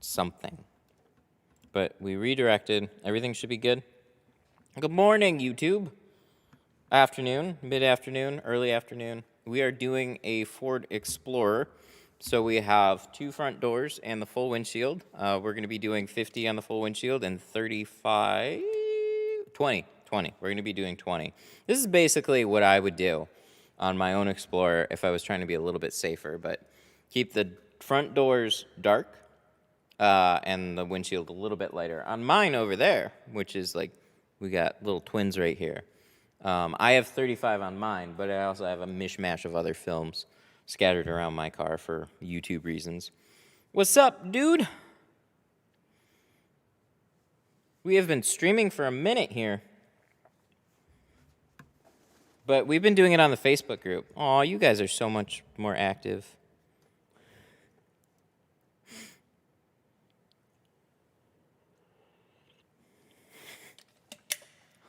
something. But we redirected. Everything should be good. Good morning, YouTube. Afternoon, mid-afternoon, early afternoon. We are doing a Ford Explorer. So we have 2 front doors and the full windshield. We're going to be doing 50 on the full windshield and 20. We're going to be doing 20. This is basically what I would do on my own Explorer if I was trying to be a little bit safer. But keep the front doors dark and the windshield a little bit lighter. On mine over there, which is like, we got little twins right here. I have 35 on mine, but I also have a mishmash of other films scattered around my car for YouTube reasons. What's up, dude? We have been streaming for a minute here. But we've been doing it on the Facebook group. Aw, you guys are so much more active.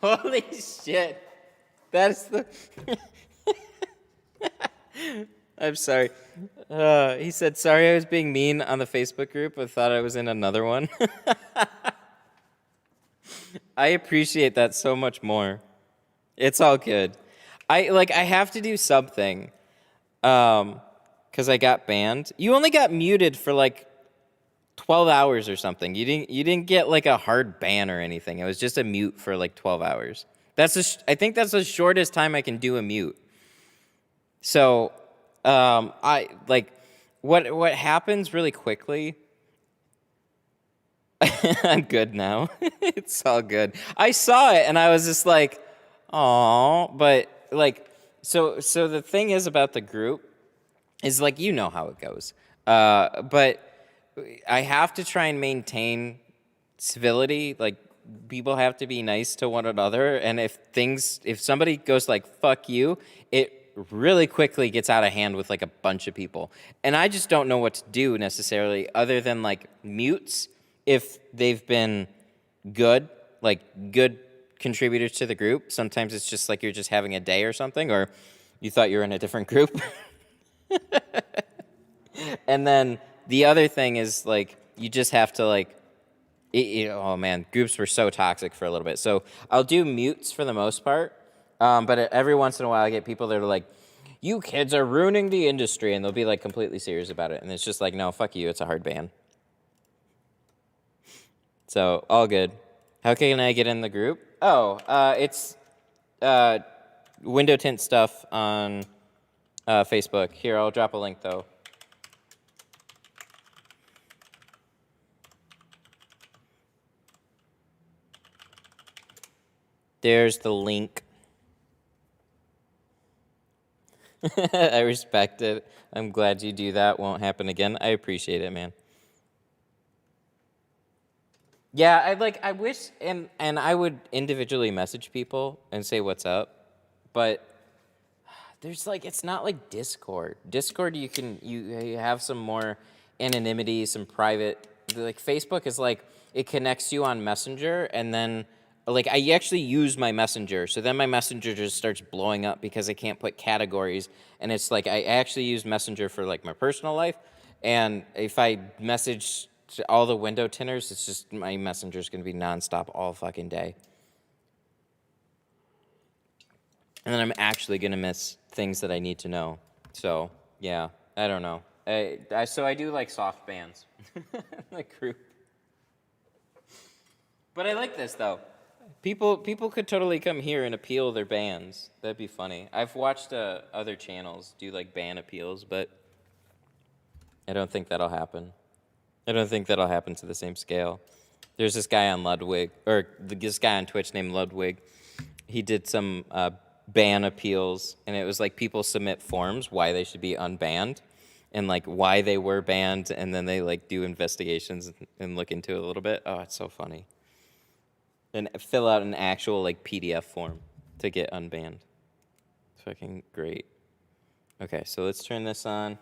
Holy shit. That's the... I'm sorry. He said, sorry I was being mean on the Facebook group, but thought I was in another one. I appreciate that so much more. It's all good. I have to do something because I got banned. You only got muted for like 12 hours or something. You didn't get like a hard ban or anything. It was just a mute for like 12 hours. I think that's the shortest time I can do a mute. So, what happens really quickly. I'm good now. It's all good. I saw it and I was just like, "Aw," but like, so the thing is about the group is like, you know how it goes. But I have to try and maintain civility. Like, people have to be nice to one another, and if somebody goes like "fuck you," it really quickly gets out of hand with like a bunch of people. And I just don't know what to do necessarily other than like mutes if they've been good contributors to the group. Sometimes it's just like you're just having a day or something, or you thought you were in a different group. And then the other thing is like you just have to like, oh man, groups were so toxic for a little bit. So I'll do mutes for the most part. But every once in a while, I get people that are like, you kids are ruining the industry, and they'll be like completely serious about it. And it's just like, no, fuck you, it's a hard ban. So, all good. How can I get in the group? Oh, it's window tint stuff on Facebook. Here, I'll drop a link, though. There's the link. I respect it. I'm glad you do that. Won't happen again. I appreciate it, man. Yeah, I wish, and I would individually message people and say what's up, but there's like, it's not like Discord. Discord, you have some more anonymity, some private, like Facebook is like, it connects you on Messenger, and then like I actually use my Messenger, so then my Messenger just starts blowing up because I can't put categories, and it's like I actually use Messenger for like my personal life, and if I message to all the window tinters, it's just my Messenger's gonna be nonstop all fucking day, and then I'm actually gonna miss things that I need to know. So yeah, I don't know. So I do like soft bans, like group, but I like this though. People could totally come here and appeal their bans. That'd be funny. I've watched other channels do like ban appeals, but I don't think that'll happen. I don't think that'll happen to the same scale. There's this guy on Ludwig, or this guy on Twitch named Ludwig. He did some ban appeals, and it was like people submit forms why they should be unbanned, and like why they were banned, and then they like do investigations and look into it a little bit. Oh, it's so funny. And fill out an actual like PDF form to get unbanned. Fucking great. Okay, so let's turn this on.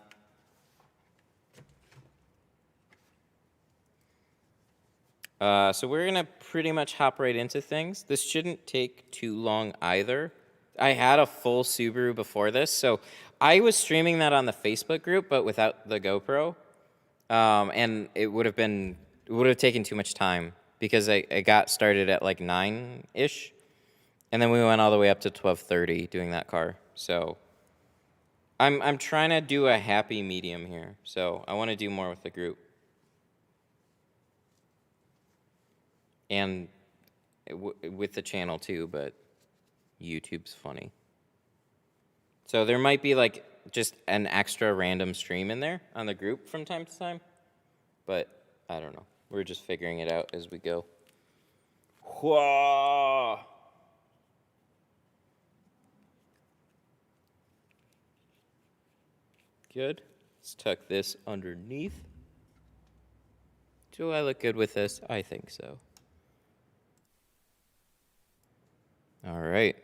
So we're gonna pretty much hop right into things. This shouldn't take too long either. I had a full Subaru before this, so I was streaming that on the Facebook group, but without the GoPro. And it would have taken too much time because I got started at like 9-ish, and then we went all the way up to 12:30 doing that car. So I'm trying to do a happy medium here. So I want to do more with the group. And with the channel too, but YouTube's funny. So there might be like just an extra random stream in there on the group from time to time, but I don't know. We're just figuring it out as we go. Whoa! Good. Let's tuck this underneath. Do I look good with this? I think so. All right.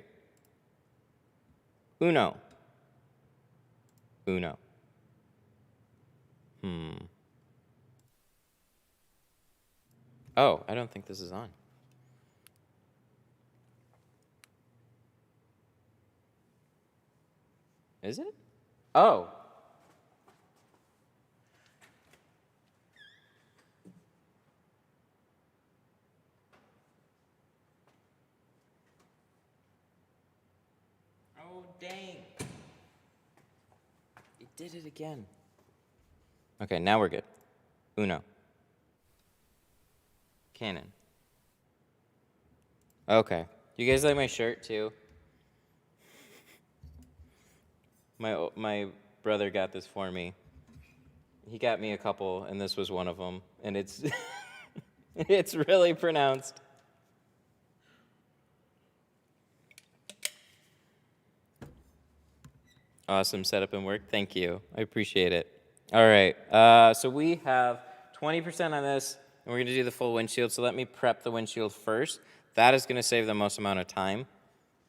Uno. Oh, I don't think this is on. Is it? Oh. Oh, dang. It did it again. Okay, now we're good. Uno. Canon. Okay. You guys like my shirt too? My brother got this for me. He got me a couple, and this was one of them. And it's it's really pronounced. Awesome setup and work. Thank you. I appreciate it. All right. So we have 20% on this, and we're going to do the full windshield. So let me prep the windshield first. That is going to save the most amount of time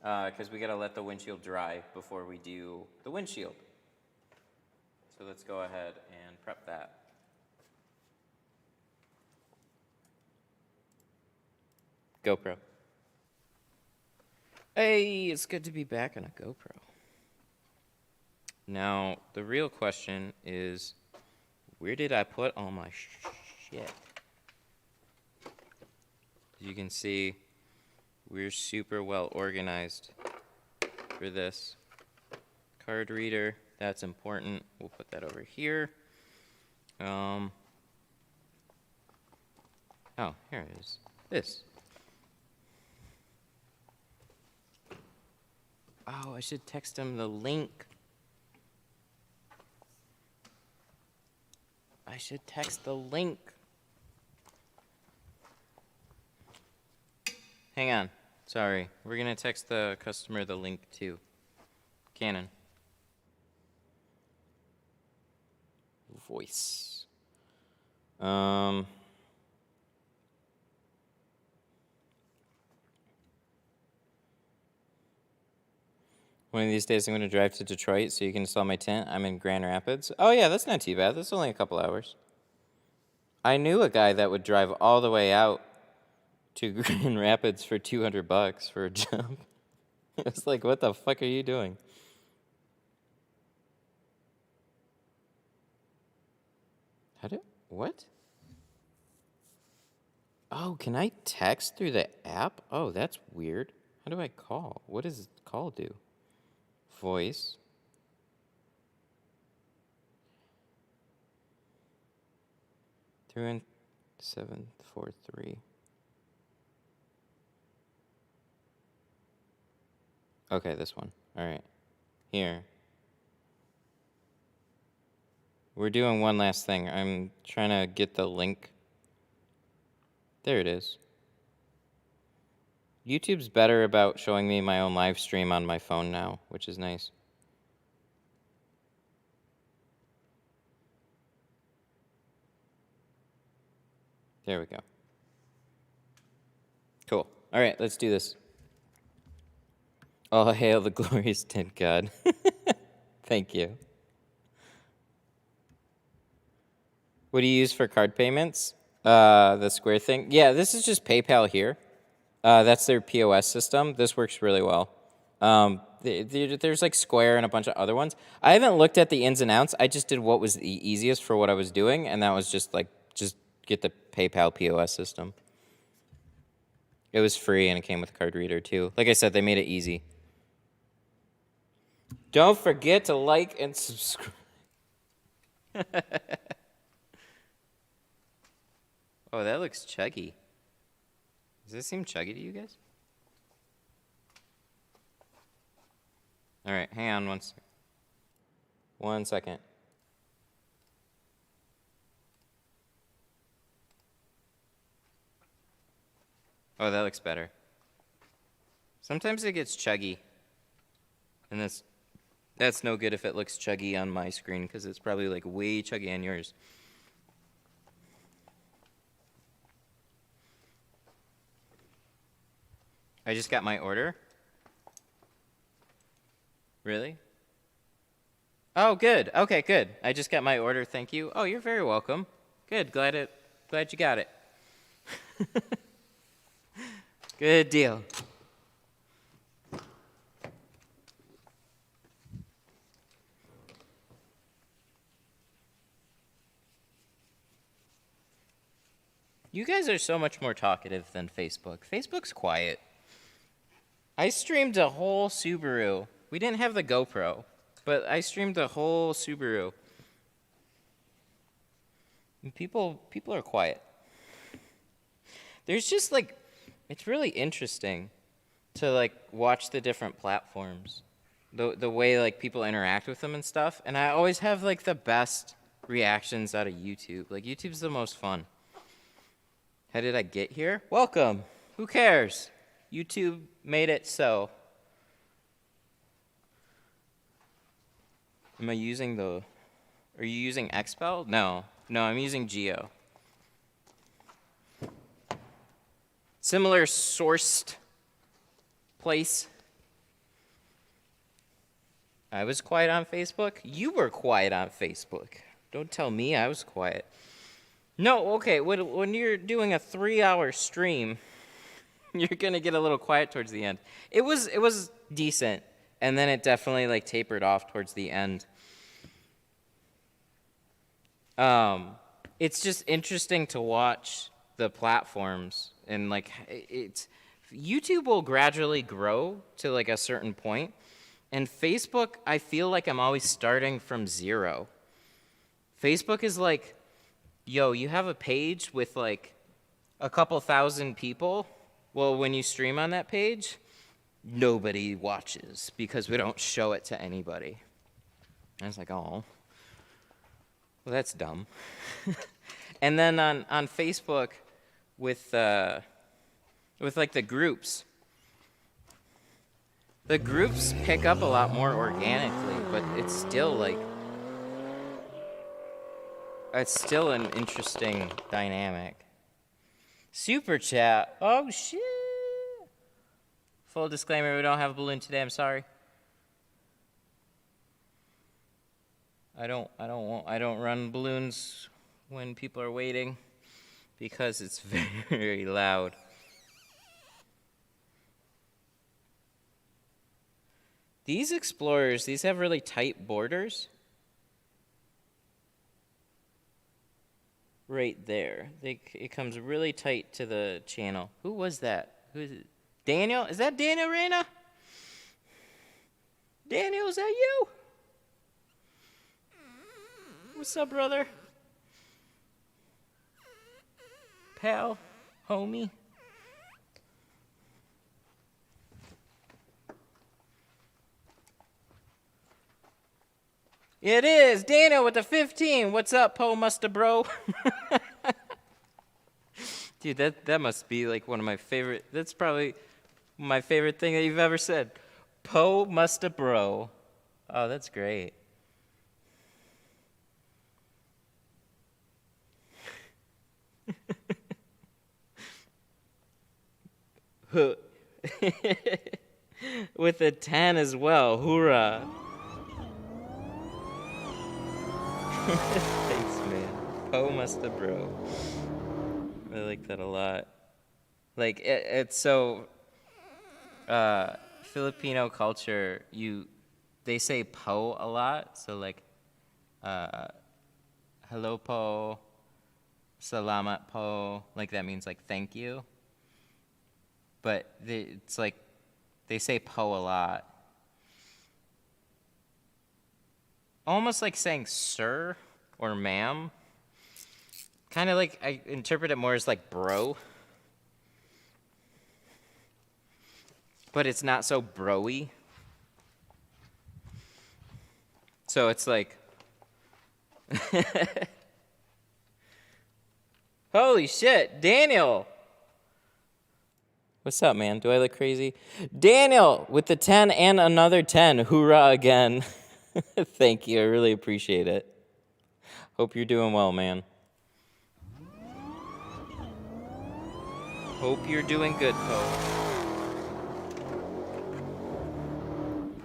because we got to let the windshield dry before we do the windshield. So let's go ahead and prep that. GoPro. Hey, it's good to be back on a GoPro. Now, the real question is, where did I put all my shit? As you can see, we're super well organized for this. Card reader, that's important. We'll put that over here. Oh, here it is. This. Oh, I should text him the link. I should text the link. Hang on. Sorry. We're going to text the customer the link too. Canon. Voice. One of these days I'm going to drive to Detroit so you can install my tint. I'm in Grand Rapids. Oh yeah, that's not too bad. That's only a couple hours. I knew a guy that would drive all the way out to Grand Rapids for $200 for a job. I was like, what the fuck are you doing? What? Oh, can I text through the app? Oh, that's weird. How do I call? What does call do? Voice. Through in 743. Okay, this one. All right. Here. We're doing one last thing. I'm trying to get the link. There it is. YouTube's better about showing me my own live stream on my phone now, which is nice. There we go. Cool. All right, let's do this. All hail the glorious tint god. Thank you. What do you use for card payments? The Square thing? Yeah, this is just PayPal here. That's their POS system. This works really well. There's like Square and a bunch of other ones. I haven't looked at the ins and outs. I just did what was the easiest for what I was doing, and that was just get the PayPal POS system. It was free and it came with a card reader too. Like I said, they made it easy. Don't forget to like and subscribe. Oh, that looks chuggy. Does this seem chuggy to you guys? All right, hang on 1 second. 1 second. Oh, that looks better. Sometimes it gets chuggy. And that's no good if it looks chuggy on my screen, because it's probably like way chuggy on yours. I just got my order. Really? Oh, good. Okay, good. I just got my order. Thank you. Oh, you're very welcome. Good. Glad you got it. Good deal. You guys are so much more talkative than Facebook. Facebook's quiet. I streamed a whole Subaru. We didn't have the GoPro, but I streamed a whole Subaru. And people are quiet. There's just like, it's really interesting to like watch the different platforms, the way like people interact with them and stuff. And I always have like the best reactions out of YouTube. Like YouTube's the most fun. How did I get here? Welcome. Who cares? YouTube made it so. Am I using are you using Xpel? No, I'm using Geo. Similar sourced place. I was quiet on Facebook. You were quiet on Facebook. Don't tell me I was quiet. No, okay, when you're doing a 3-hour stream, you're going to get a little quiet towards the end. It was decent, and then it definitely like tapered off towards the end. It's just interesting to watch the platforms, and like YouTube will gradually grow to like a certain point, and Facebook, I feel like I'm always starting from zero. Facebook is like, yo, you have a page with like a couple thousand people. Well, when you stream on that page, nobody watches because we don't show it to anybody. I was like, oh, well, that's dumb. And then on Facebook with like the groups pick up a lot more organically, but it's still like, it's still an interesting dynamic. Super chat. Oh shit. Full disclaimer, we don't have a balloon today, I'm sorry. I don't run balloons when people are waiting because it's very loud. These Explorers, these have really tight borders. Right there. It comes really tight to the channel. Who was that? Who is it? Daniel? Is that Daniel Reyna? Daniel, is that you? What's up, brother? Pal? Homie? It is Daniel with the 15. What's up, Po Musta Bro? Dude, that must be like one of my favorite. That's probably my favorite thing that you've ever said. Po Musta Bro. Oh, that's great. With a 10 as well. Hoorah. Thanks, man. Po Musta Bro. I like that a lot. Like, it's so... Filipino culture, they say po a lot. So like, hello po, salamat po. Like that means like thank you. But it's like they say po a lot. Almost like saying sir or ma'am. Kind of like, I interpret it more as like bro. But it's not so bro-y. So it's like, holy shit, Daniel. What's up, man? Do I look crazy? Daniel with the 10 and another 10. Hoorah again. Thank you. I really appreciate it. Hope you're doing well, man. Hope you're doing good, Poe.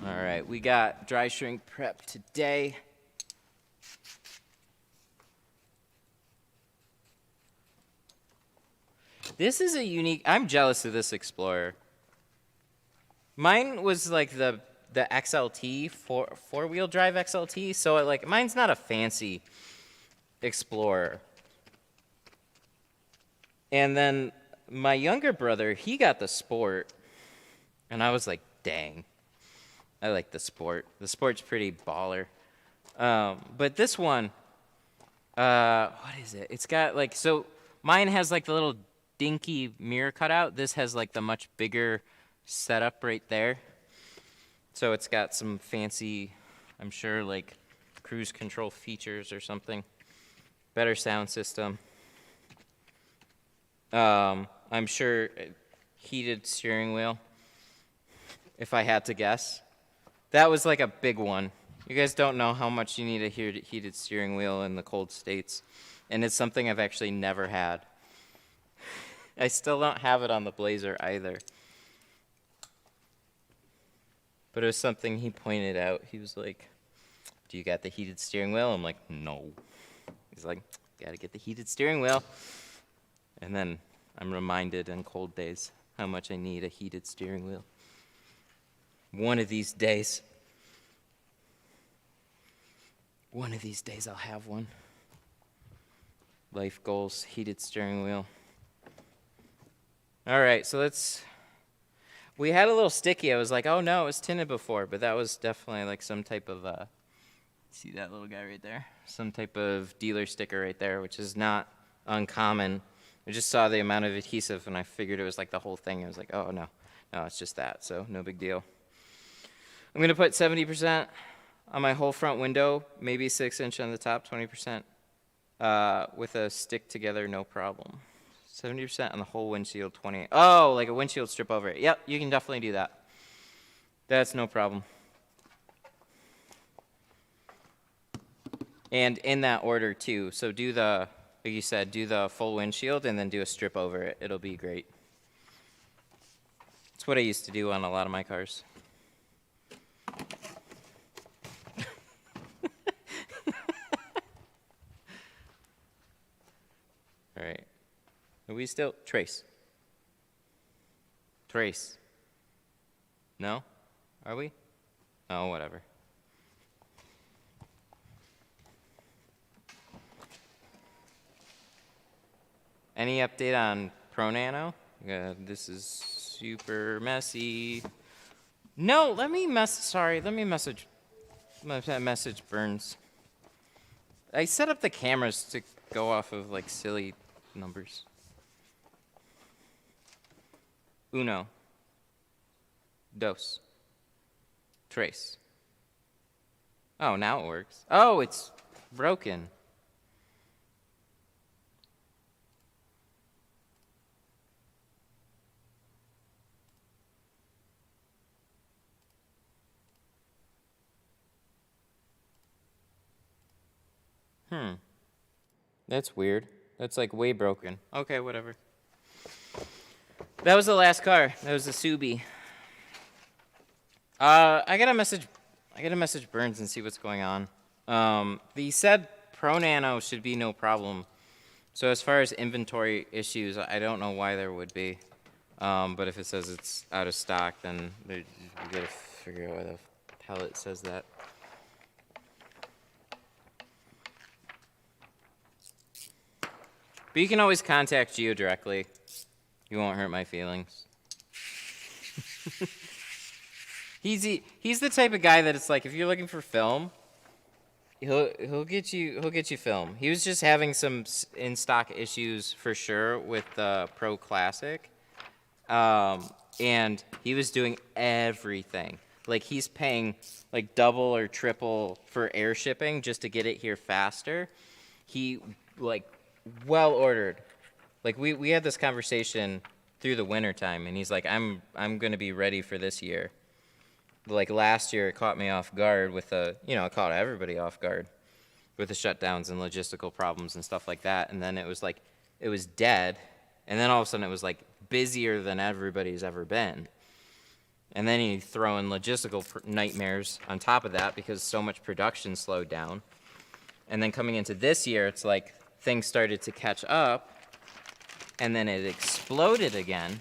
All right, we got dry shrink prep today. This is a unique, I'm jealous of this Explorer. Mine was like the XLT, four-wheel drive XLT, so like mine's not a fancy Explorer. And then my younger brother, he got the Sport, and I was like, dang, I like the Sport. The Sport's pretty baller. But this one, what is it? It's got like, so mine has like the little dinky mirror cutout. This has like the much bigger setup right there. So it's got some fancy, I'm sure, like cruise control features or something. Better sound system. I'm sure heated steering wheel, if I had to guess. That was like a big one. You guys don't know how much you need a heated steering wheel in the cold states. And it's something I've actually never had. I still don't have it on the Blazer either. But it was something he pointed out. He was like, do you got the heated steering wheel? I'm like, no. He's like, gotta get the heated steering wheel. And then I'm reminded on cold days how much I need a heated steering wheel. One of these days. One of these days I'll have one. Life goals, heated steering wheel. All right, so we had a little sticky. I was like, oh no, it was tinted before, but that was definitely like some type of, see that little guy right there? Some type of dealer sticker right there, which is not uncommon. I just saw the amount of adhesive and I figured it was like the whole thing. I was like, oh no, it's just that, so no big deal. I'm gonna put 70% on my whole front window, maybe 6-inch on the top, 20% with a stick together, no problem. 70% on the whole windshield, 20. Oh, like a windshield strip over it. Yep, you can definitely do that. That's no problem. And in that order too. So do the, like you said, do the full windshield and then do a strip over it. It'll be great. It's what I used to do on a lot of my cars. All right. Are we still? Trace. Trace. No? Are we? Oh, whatever. Any update on Pro Nano? This is super messy. No, let me message Burns. I set up the cameras to go off of like silly numbers. Uno. Dos. Tres. Oh, now it works. Oh, it's broken. That's weird. That's like way broken. Okay, whatever. That was the last car. That was the Subi. I gotta message Burns and see what's going on. He said Pro Nano should be no problem. So as far as inventory issues, I don't know why there would be. But if it says it's out of stock, then we gotta figure out why the hell it says that. But you can always contact Gio directly. You won't hurt my feelings. He's the type of guy that it's like, if you're looking for film, he'll get you film. He was just having some in stock issues for sure with the Pro Classic, and he was doing everything. Like, he's paying like double or triple for air shipping just to get it here faster. He like well ordered. Like, we had this conversation through the winter time, and he's like, I'm gonna be ready for this year. Like, last year, it caught me off guard with it caught everybody off guard with the shutdowns and logistical problems and stuff like that. And then it was like, it was dead. And then all of a sudden it was like busier than everybody's ever been. And then you throw in logistical nightmares on top of that because so much production slowed down. And then coming into this year, it's like things started to catch up, and then it exploded again.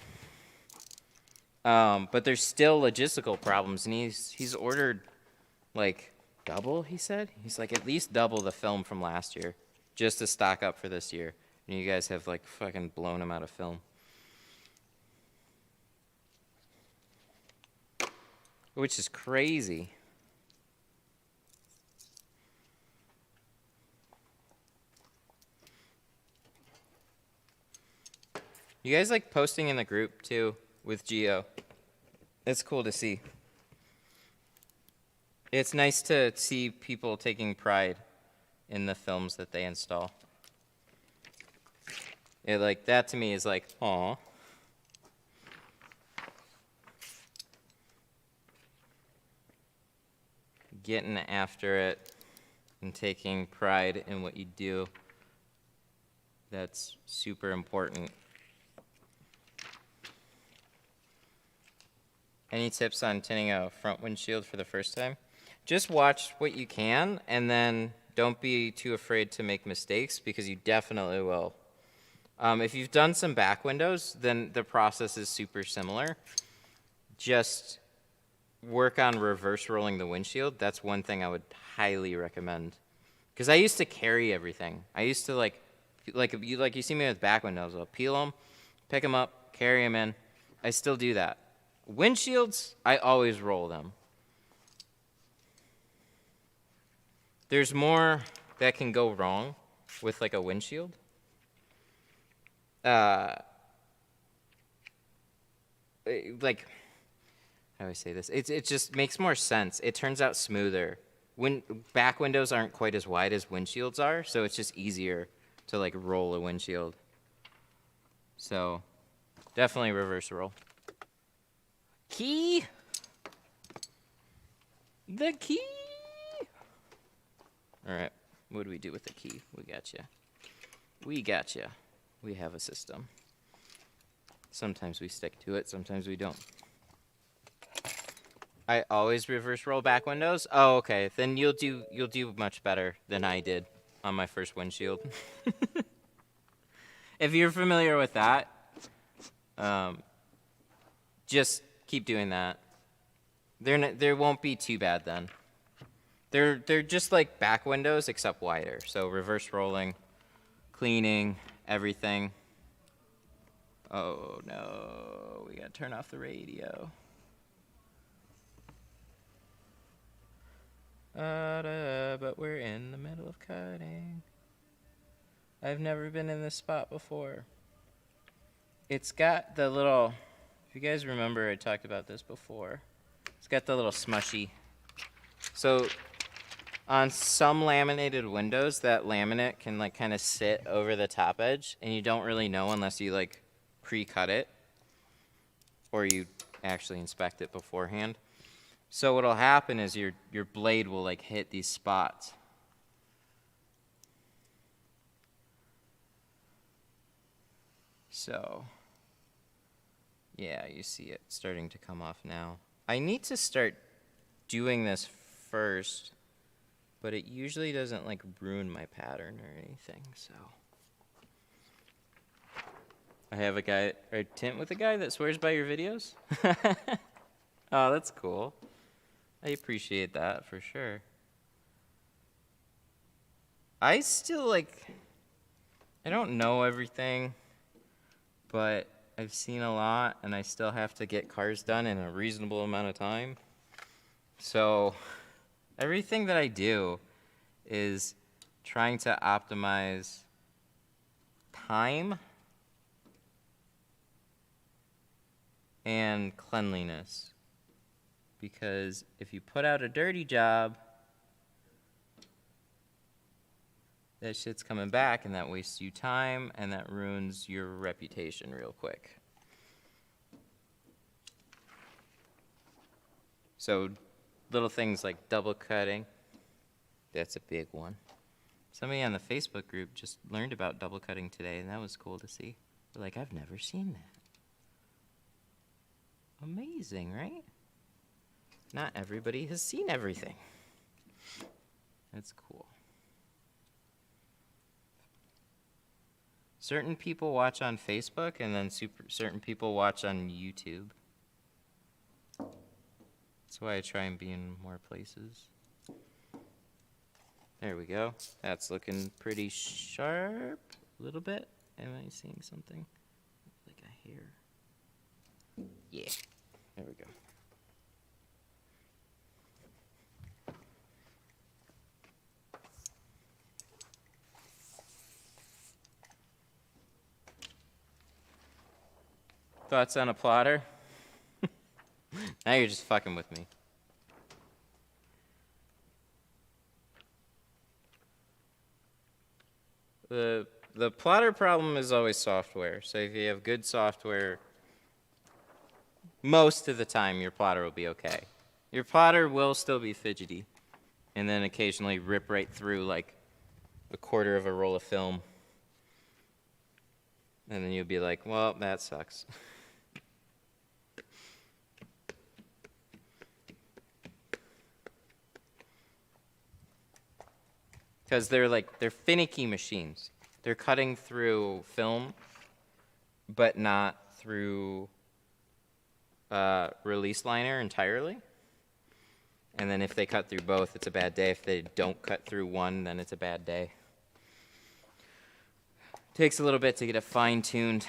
But there's still logistical problems, and he's ordered like double, he said. He's like, at least double the film from last year just to stock up for this year. And you guys have like fucking blown him out of film. Which is crazy. You guys like posting in the group too with Gio? It's cool to see. It's nice to see people taking pride in the films that they install. It, like, that to me is like, aw. Getting after it and taking pride in what you do. That's super important. Any tips on tinting a front windshield for the first time? Just watch what you can, and then don't be too afraid to make mistakes, because you definitely will. If you've done some back windows, then the process is super similar. Just work on reverse rolling the windshield. That's one thing I would highly recommend. Because I used to carry everything. I used to like you see me with back windows. I'll peel them, pick them up, carry them in. I still do that. Windshields, I always roll them. There's more that can go wrong with like a windshield. Like, how do I say this? It just makes more sense. It turns out smoother. When back windows aren't quite as wide as windshields are, so it's just easier to like roll a windshield. So definitely reverse roll. Key. The key. All right, what do we do with the key? We gotcha. We gotcha. We have a system. Sometimes we stick to it, sometimes we don't. I always reverse roll back windows? Oh, okay. Then you'll do much better than I did on my first windshield. If you're familiar with that, just keep doing that. There won't be too bad then. They're just like back windows except wider. So reverse rolling, cleaning, everything. Oh no, we gotta turn off the radio. But we're in the middle of cutting. I've never been in this spot before. It's got the little, if you guys remember, I talked about this before. It's got the little smushy. So on some laminated windows, that laminate can like kind of sit over the top edge, and you don't really know unless you like pre-cut it or you actually inspect it beforehand. So what'll happen is your blade will like hit these spots. So yeah, you see it starting to come off now. I need to start doing this first, but it usually doesn't like ruin my pattern or anything, so I have a guy, or Tint with a guy that swears by your videos? Oh, that's cool. I appreciate that for sure. I still I don't know everything, but I've seen a lot and I still have to get cars done in a reasonable amount of time. So everything that I do is trying to optimize time and cleanliness. Because if you put out a dirty job, that shit's coming back and that wastes you time and that ruins your reputation real quick. So little things like double cutting, that's a big one. Somebody on the Facebook group just learned about double cutting today, and that was cool to see. They're like, I've never seen that. Amazing, right? Not everybody has seen everything. That's cool. Certain people watch on Facebook, and then certain people watch on YouTube. That's why I try and be in more places. There we go. That's looking pretty sharp. A little bit. Am I seeing something? Like a hair. Yeah. There we go. Thoughts on a plotter? Now you're just fucking with me. The plotter problem is always software. So if you have good software, most of the time your plotter will be okay. Your plotter will still be fidgety, and then occasionally rip right through like a quarter of a roll of film. And then you'll be like, well, that sucks. Because they're finicky machines. They're cutting through film, but not through release liner entirely. And then if they cut through both, it's a bad day. If they don't cut through one, then it's a bad day. Takes a little bit to get it fine-tuned.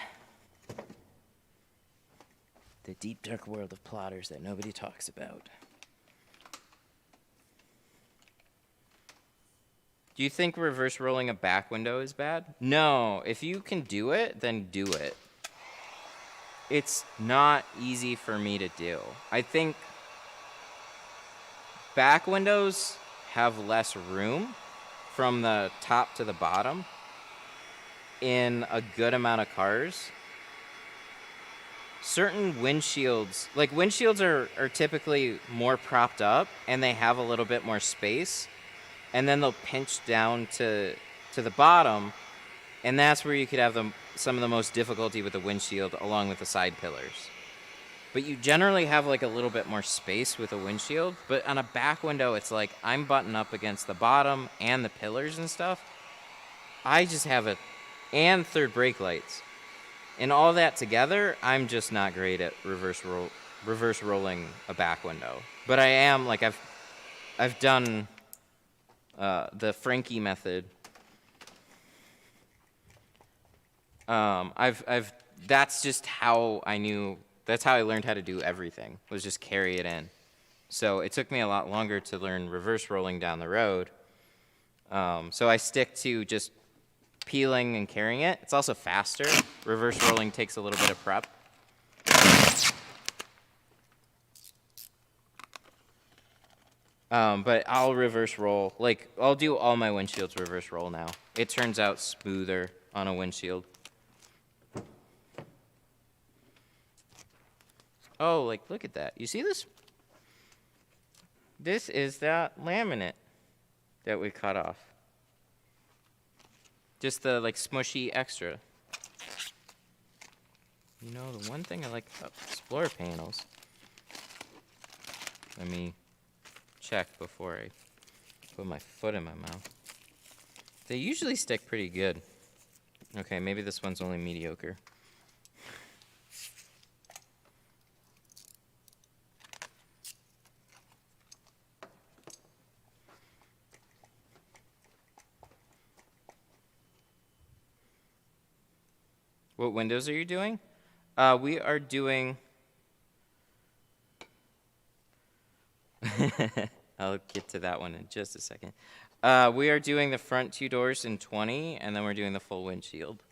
The deep, dark world of plotters that nobody talks about. Do you think reverse rolling a back window is bad? No. If you can do it, then do it. It's not easy for me to do. I think back windows have less room from the top to the bottom in a good amount of cars. Certain windshields, like windshields are typically more propped up and they have a little bit more space. And then they'll pinch down to the bottom, and that's where you could have some of the most difficulty with the windshield along with the side pillars. But you generally have like a little bit more space with a windshield, but on a back window, it's like I'm butting up against the bottom and the pillars and stuff. I just have and third brake lights. And all that together, I'm just not great at reverse rolling a back window. But I am, like I've done the Frankie method. That's just how that's how I learned how to do everything, was just carry it in. So it took me a lot longer to learn reverse rolling down the road. So I stick to just peeling and carrying it. It's also faster. Reverse rolling takes a little bit of prep. But I'll reverse roll. Like, I'll do all my windshields reverse roll now. It turns out smoother on a windshield. Oh, like, look at that. You see this? This is that laminate that we cut off. Just the, like, smushy extra. You know, the one thing I like about Explorer panels, let me check before I put my foot in my mouth. They usually stick pretty good. Okay, maybe this one's only mediocre. What windows are you doing? We are doing... I'll get to that one in just a second. We are doing the front 2 doors in 20, and then we're doing the full windshield.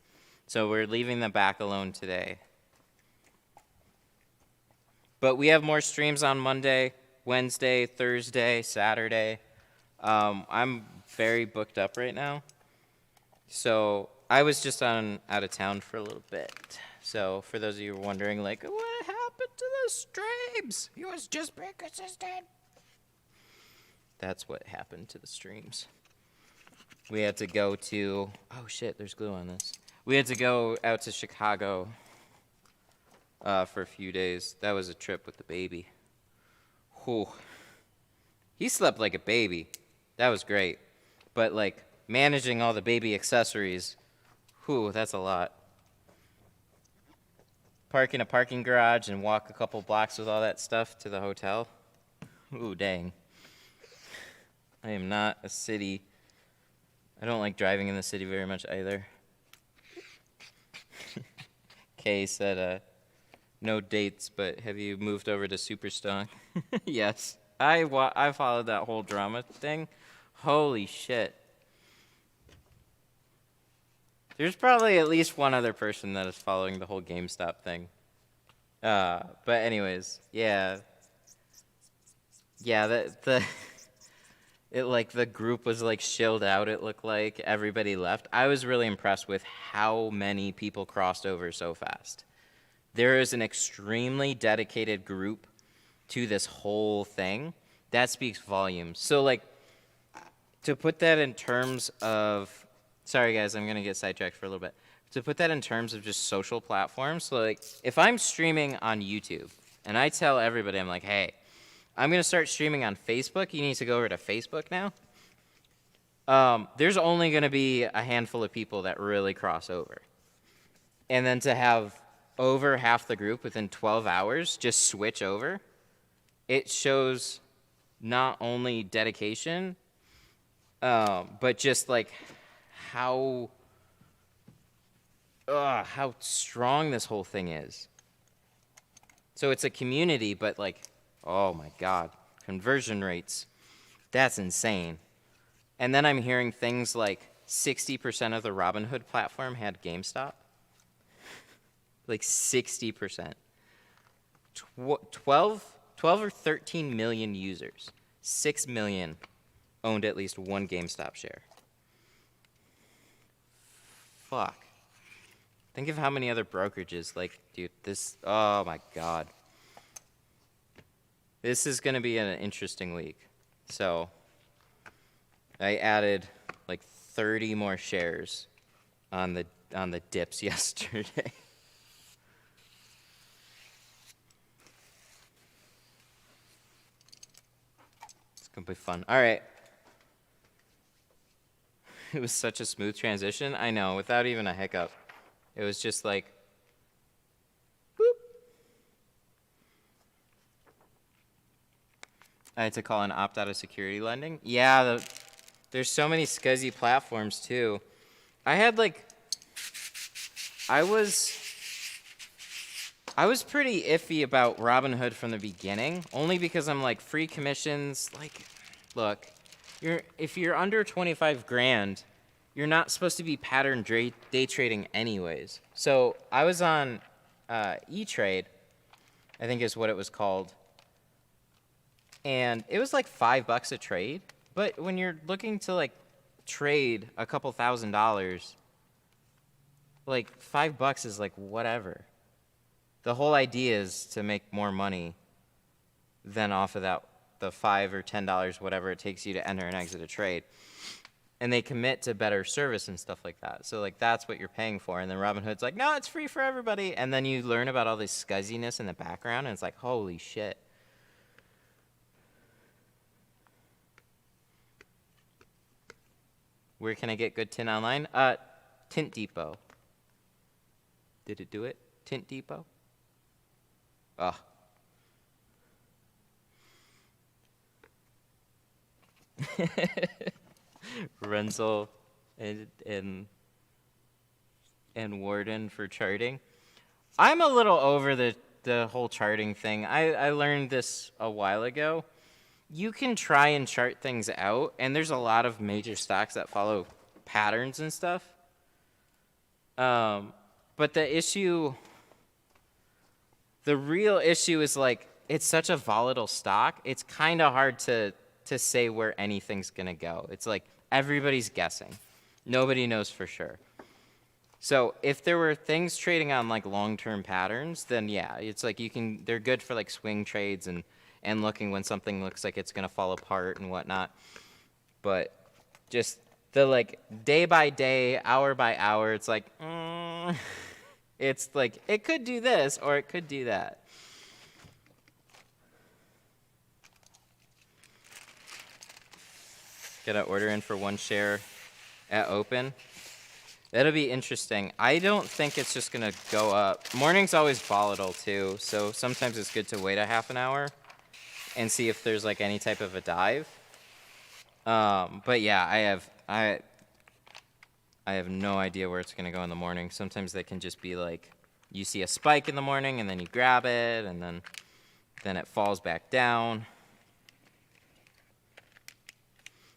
So we're leaving the back alone today. But we have more streams on Monday, Wednesday, Thursday, Saturday. I'm very booked up right now. So I was just out of town for a little bit. So for those of you who are wondering, like, what happened to the streams? He was just being consistent. That's what happened to the streams. We had to go to, oh shit, there's glue on this. We had to go out to Chicago for a few days. That was a trip with the baby. Whew. He slept like a baby. That was great. But like managing all the baby accessories, whew, that's a lot. Park in a parking garage and walk a couple blocks with all that stuff to the hotel. Ooh, dang. I am not a city. I don't like driving in the city very much either. Kay said, no dates, but have you moved over to Superstar? Yes. I followed that whole drama thing. Holy shit. There's probably at least one other person that is following the whole GameStop thing. But anyways, yeah. Yeah, the group was like chilled out, it looked like. Everybody left. I was really impressed with how many people crossed over so fast. There is an extremely dedicated group to this whole thing. That speaks volumes. So like, to put that in terms of, sorry guys, I'm gonna get sidetracked for a little bit. To put that in terms of just social platforms, so like, if I'm streaming on YouTube, and I tell everybody, I'm like, hey, I'm gonna start streaming on Facebook, you need to go over to Facebook now. There's only gonna be a handful of people that really cross over. And then to have over half the group within 12 hours just switch over, it shows not only dedication, but just like how strong this whole thing is. So it's a community, but like, oh my God, conversion rates, that's insane. And then I'm hearing things like 60% of the Robinhood platform had GameStop. Like 60%. 12 or 13 million users. 6 million owned at least one GameStop share. Fuck. Think of how many other brokerages, like, dude, this, oh my God. This is gonna be an interesting week. So, I added like 30 more shares on the dips yesterday. It's gonna be fun. All right. It was such a smooth transition. I know, without even a hiccup. It was just like, boop. I had to call and opt out of security lending. Yeah, there's so many scuzzy platforms too. I had like, I was pretty iffy about Robinhood from the beginning, only because I'm like, free commissions, like, look, if you're under 25 grand, you're not supposed to be pattern day trading anyways. So I was on E-Trade, I think is what it was called, and it was like $5 a trade. But when you're looking to like trade a couple $1,000s, like $5 is like whatever. The whole idea is to make more money than off of that, the $5 or $10, whatever it takes you to enter and exit a trade. And they commit to better service and stuff like that. So like that's what you're paying for. And then Robinhood's like, no, it's free for everybody. And then you learn about all this scuzziness in the background, and it's like, holy shit. Where can I get good tint online? Tint Depot. Did it do it? Tint Depot? Oh. Renzel and and Warden for charting. I'm a little over the whole charting thing. I learned this a while ago. You can try and chart things out, and there's a lot of major stocks that follow patterns and stuff. But the real issue is like, it's such a volatile stock. It's kind of hard to say where anything's going to go. It's like everybody's guessing. Nobody knows for sure. So if there were things trading on like long-term patterns, then yeah, it's like they're good for like swing trades and looking when something looks like it's going to fall apart and whatnot. But just the like day by day, hour by hour, it's like, it's like it could do this or it could do that. Got an order in for 1 share at open. That'll be interesting. I don't think it's just going to go up. Morning's always volatile too, so sometimes it's good to wait a half an hour and see if there's like any type of a dive. But yeah, I have no idea where it's going to go in the morning. Sometimes they can just be like, you see a spike in the morning and then you grab it and then it falls back down.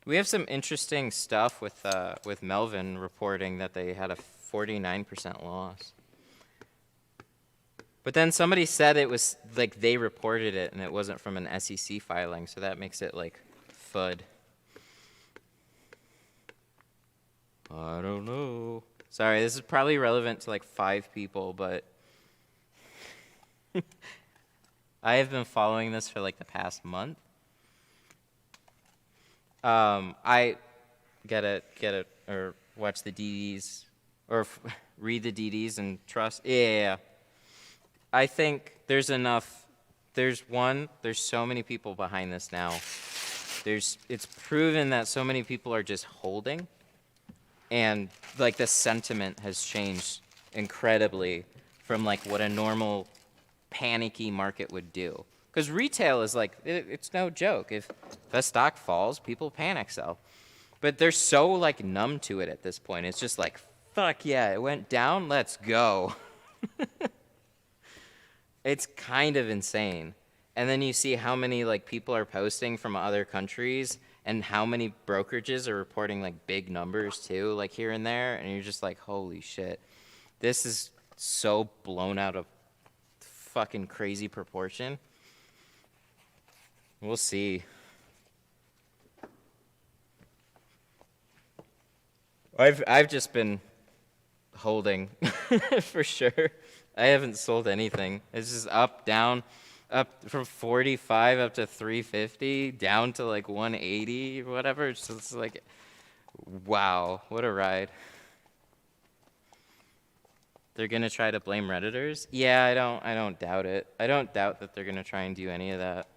We have some interesting stuff with Melvin reporting that they had a 49% loss. But then somebody said it was like they reported it and it wasn't from an SEC filing, so that makes it like FUD. I don't know. Sorry, this is probably relevant to like 5 people, but I have been following this for like the past month. I get it, or watch the DDs, or read the DDs and trust. Yeah. I think there's enough. There's so many people behind this now. It's proven that so many people are just holding, and like the sentiment has changed incredibly from like what a normal panicky market would do. Because retail is like, it's no joke. If a stock falls, people panic sell. But they're so like numb to it at this point. It's just like, fuck yeah, it went down, let's go. It's kind of insane. And then you see how many like people are posting from other countries and how many brokerages are reporting like big numbers too, like here and there. And you're just like, holy shit. This is so blown out of fucking crazy proportion. We'll see. I've just been holding for sure. I haven't sold anything. It's just up, down, up from 45 up to 350, down to like 180 or whatever. It's just like, wow, what a ride. They're gonna try to blame Redditors? Yeah, I don't doubt it. I don't doubt that they're gonna try and do any of that.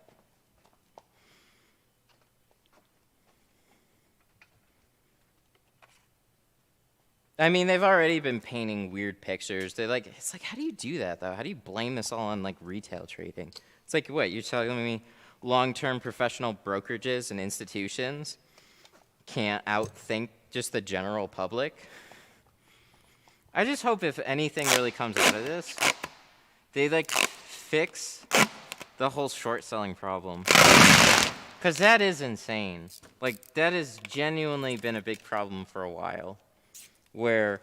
I mean, they've already been painting weird pictures. It's like, how do you do that, though? How do you blame this all on, like, retail trading? It's like, what, you're telling me long-term professional brokerages and institutions can't outthink just the general public? I just hope if anything really comes out of this, they, like, fix the whole short-selling problem. Because that is insane. Like, that has genuinely been a big problem for a while. Where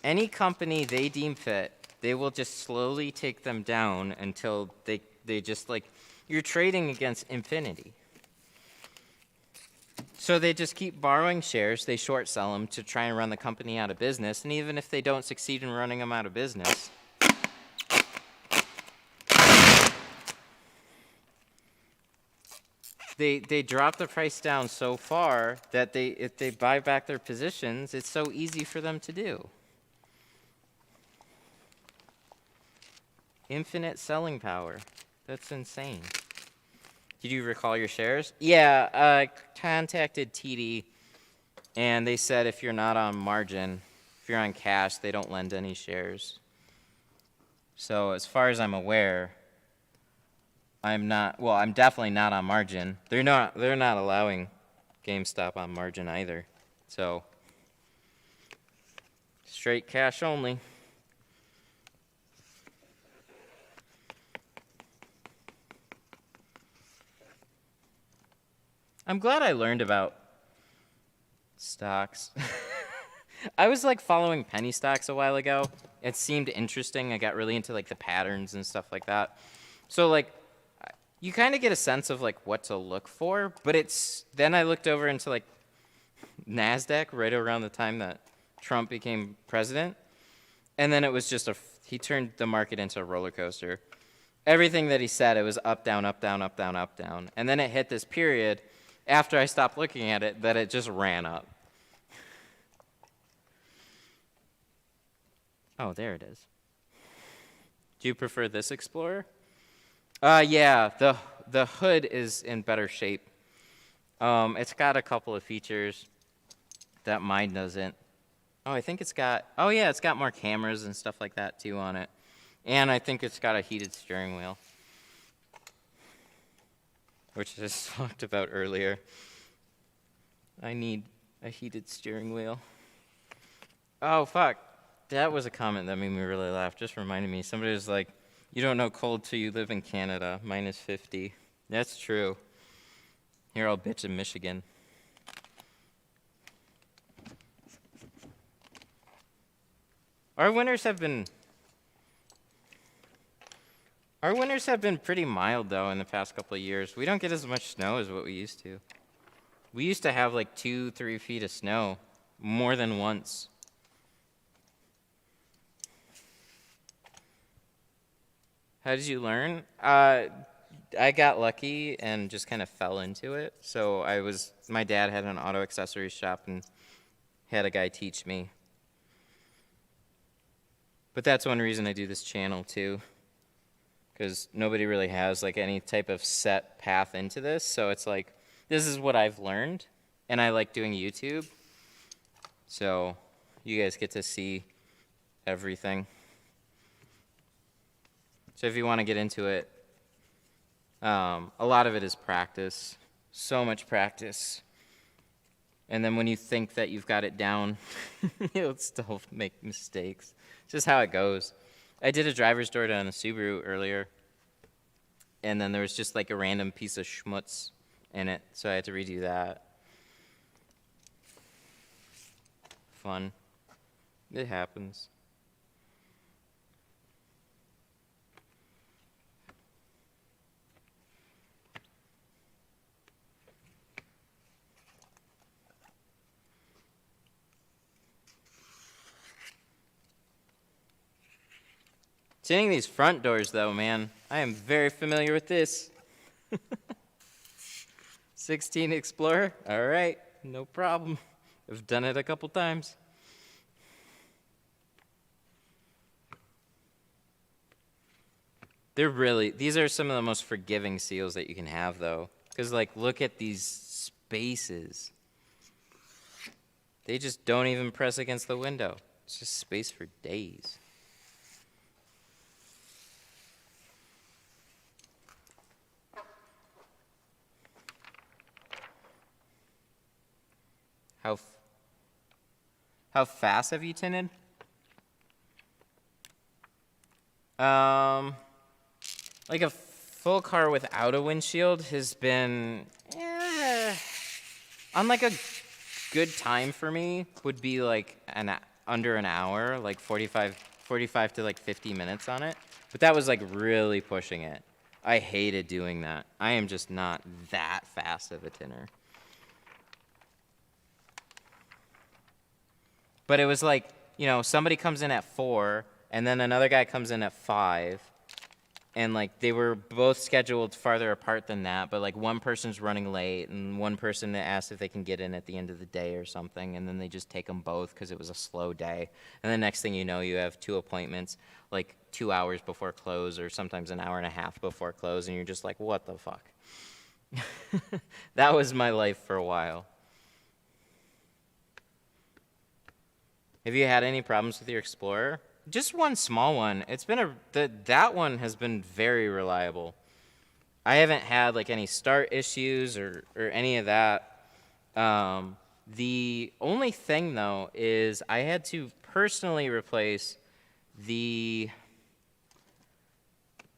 any company they deem fit, they will just slowly take them down until they just like, you're trading against infinity. So they just keep borrowing shares, they short sell them to try and run the company out of business, and even if they don't succeed in running them out of business, They drop the price down so far that if they buy back their positions, it's so easy for them to do. Infinite selling power. That's insane. Did you recall your shares? Yeah, I contacted TD, and they said if you're not on margin, if you're on cash, they don't lend any shares. So as far as I'm aware, I'm definitely not on margin. They're not allowing GameStop on margin either. So Straight cash only. I'm glad I learned about stocks. I was like following penny stocks a while ago. It seemed interesting. I got really into like the patterns and stuff like that. So like you kind of get a sense of like what to look for, but then I looked over into like NASDAQ right around the time that Trump became president. And then it was just he turned the market into a roller coaster. Everything that he said, it was up, down, up, down, up, down, up, down. And then it hit this period after I stopped looking at it that it just ran up. Oh, there it is. Do you prefer this Explorer? Yeah, the hood is in better shape. It's got a couple of features that mine doesn't. Oh, I think it's got more cameras and stuff like that too on it. And I think it's got a heated steering wheel, which I just talked about earlier. I need a heated steering wheel. Oh, fuck. That was a comment that made me really laugh. Just reminded me. Somebody was like, you don't know cold till you live in Canada, -50. That's true. Here, I'll bitch in Michigan. Our winters have been pretty mild, though, in the past couple of years. We don't get as much snow as what we used to. We used to have like 2-3 feet of snow more than once. How did you learn? I got lucky and just kind of fell into it. So my dad had an auto accessories shop and had a guy teach me. But that's one reason I do this channel too, because nobody really has like any type of set path into this. So it's like, this is what I've learned, and I like doing YouTube. So you guys get to see everything. So if you want to get into it, a lot of it is practice, so much practice. And then when you think that you've got it down, you'll still make mistakes. It's just how it goes. I did a driver's door on a Subaru earlier, and then there was just like a random piece of schmutz in it, so I had to redo that. Fun. It happens. Tinting these front doors, though, man, I am very familiar with this. 16 Explorer, all right, no problem. I've done it a couple times. These are some of the most forgiving seals that you can have, though. Because, like, look at these spaces. They just don't even press against the window. It's just space for days. How fast have you tinted? Like a full car without a windshield has been, on like a good time for me would be like under an hour, like 45 to like 50 minutes on it. But that was like really pushing it. I hated doing that. I am just not that fast of a tinner. But it was like, somebody comes in at 4, and then another guy comes in at 5, and like they were both scheduled farther apart than that, but like one person's running late, and one person asked if they can get in at the end of the day or something, and then they just take them both because it was a slow day. And the next thing you know, you have 2 appointments, like 2 hours before close, or sometimes an hour and a half before close, and you're just like, what the fuck? That was my life for a while. Have you had any problems with your Explorer? Just one small one. It's been that one has been very reliable. I haven't had like any start issues or any of that. The only thing, though, is I had to personally replace the...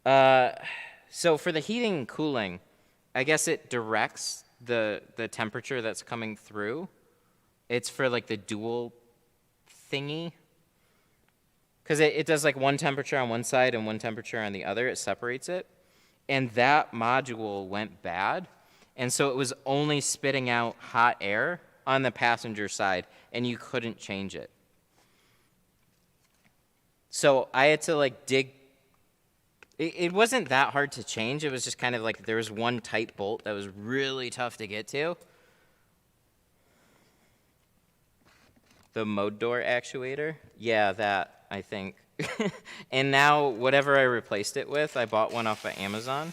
so for the heating and cooling, I guess it directs the temperature that's coming through. It's for, like, the dual thingy. Because it does, like, one temperature on one side and one temperature on the other. It separates it. And that module went bad. And so it was only spitting out hot air on the passenger side, and you couldn't change it. So I had to, like, dig. It wasn't that hard to change. It was just kind of like there was one tight bolt that was really tough to get to. The mode door actuator. Yeah, that. I think. And now whatever I replaced it with, I bought one off of Amazon,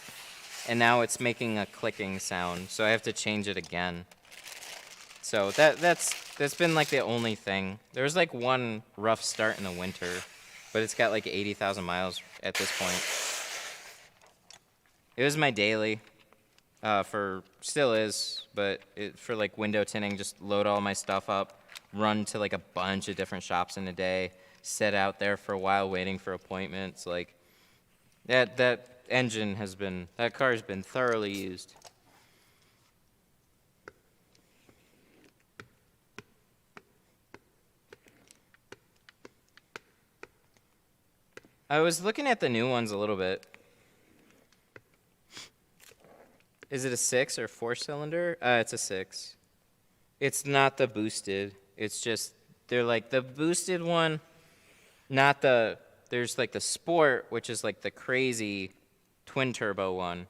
and now it's making a clicking sound, so I have to change it again. So that's been like the only thing. There was like one rough start in the winter, but it's got like 80,000 miles at this point. It was my daily, still is, but for like window tinting, just load all my stuff up, run to like a bunch of different shops in a day, sit out there for a while waiting for appointments. Like that car has been thoroughly used. I was looking at the new ones a little bit. Is it a 6 or 4-cylinder? It's a 6. It's not the boosted. It's just, they're like the boosted one. Not there's like the Sport, which is like the crazy twin turbo one.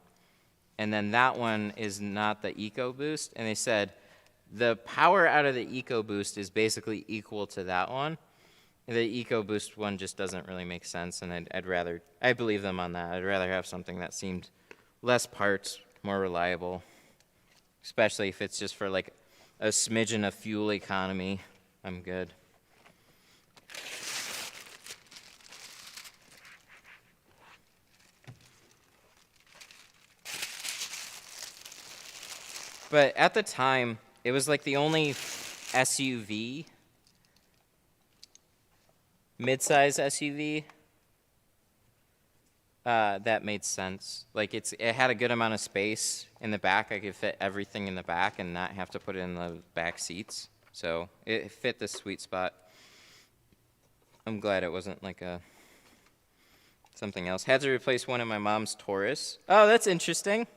And then that one is not the EcoBoost. And they said the power out of the EcoBoost is basically equal to that one. The EcoBoost one just doesn't really make sense. And I believe them on that. I'd rather have something that seemed less parts, more reliable. Especially if it's just for like a smidgen of fuel economy. I'm good. But at the time, it was like the only SUV, mid-size SUV, that made sense. Like it had a good amount of space in the back. I could fit everything in the back and not have to put it in the back seats. So it fit the sweet spot. I'm glad it wasn't like something else. Had to replace one of my mom's Taurus. Oh, that's interesting.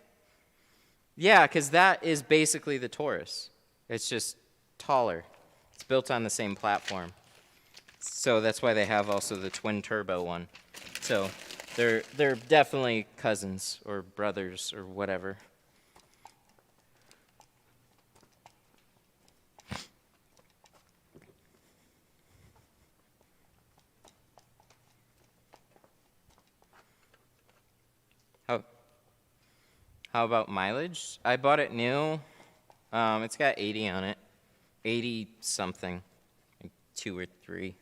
Yeah, because that is basically the Taurus. It's just taller. It's built on the same platform. So that's why they have also the twin turbo one. So they're definitely cousins or brothers or whatever. How about mileage? I bought it new. It's got 80 on it. 80 something. Like 2 or 3.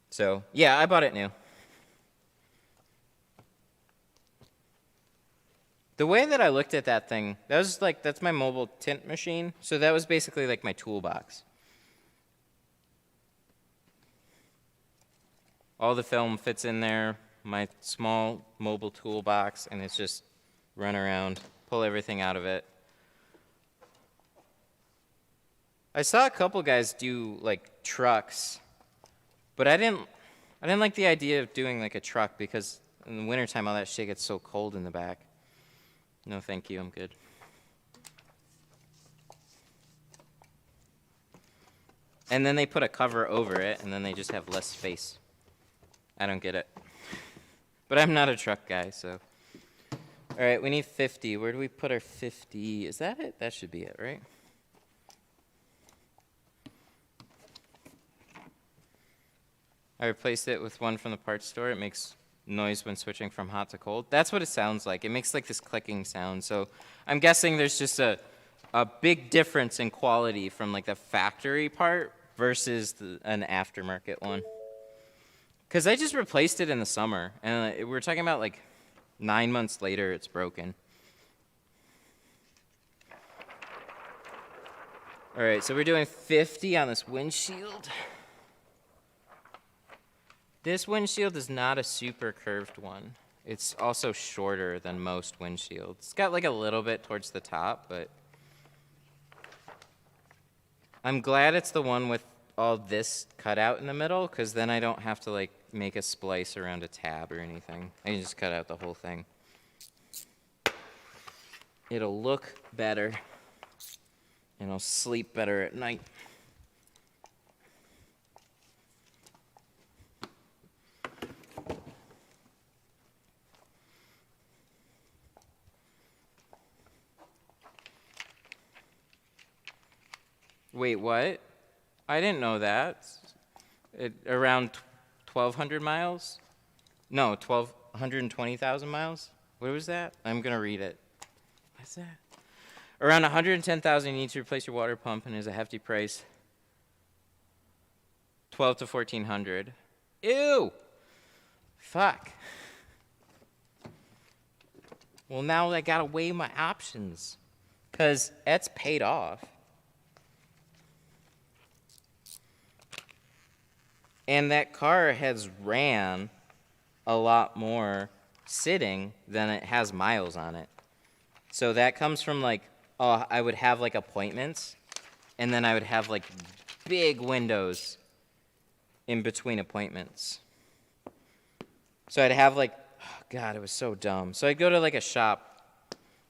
So, yeah, I bought it new. The way that I looked at that thing, that's my mobile tint machine. So that was basically like my toolbox. All the film fits in there. My small mobile toolbox, and it's just run around, pull everything out of it. I saw a couple guys do like trucks, but I didn't like the idea of doing like a truck because in the wintertime all that shit gets so cold in the back. No, thank you, I'm good. And then they put a cover over it, and then they just have less space. I don't get it. But I'm not a truck guy, so. All right, we need 50. Where do we put our 50? Is that it? That should be it, right? I replaced it with one from the parts store. It makes noise when switching from hot to cold. That's what it sounds like. It makes like this clicking sound. So I'm guessing there's just a big difference in quality from like the factory part versus an aftermarket one. Because I just replaced it in the summer, and we're talking about like 9 months later, it's broken. All right, so we're doing 50 on this windshield. This windshield is not a super curved one. It's also shorter than most windshields. It's got like a little bit towards the top, but I'm glad it's the one with all this cut out in the middle, because then I don't have to like make a splice around a tab or anything. I can just cut out the whole thing. It'll look better, and I'll sleep better at night. Wait, what? I didn't know that. Around 1,200 miles? No, 120,000 miles? What was that? I'm going to read it. What's that? Around 110,000 you need to replace your water pump, and is a hefty price. 12 to 1,400. Ew! Fuck. Well, now I got to weigh my options, because it's paid off. And that car has ran a lot more sitting than it has miles on it. So that comes from like, oh, I would have like appointments, and then I would have like big windows in between appointments. So I'd have like, oh God, it was so dumb. So I'd go to like a shop,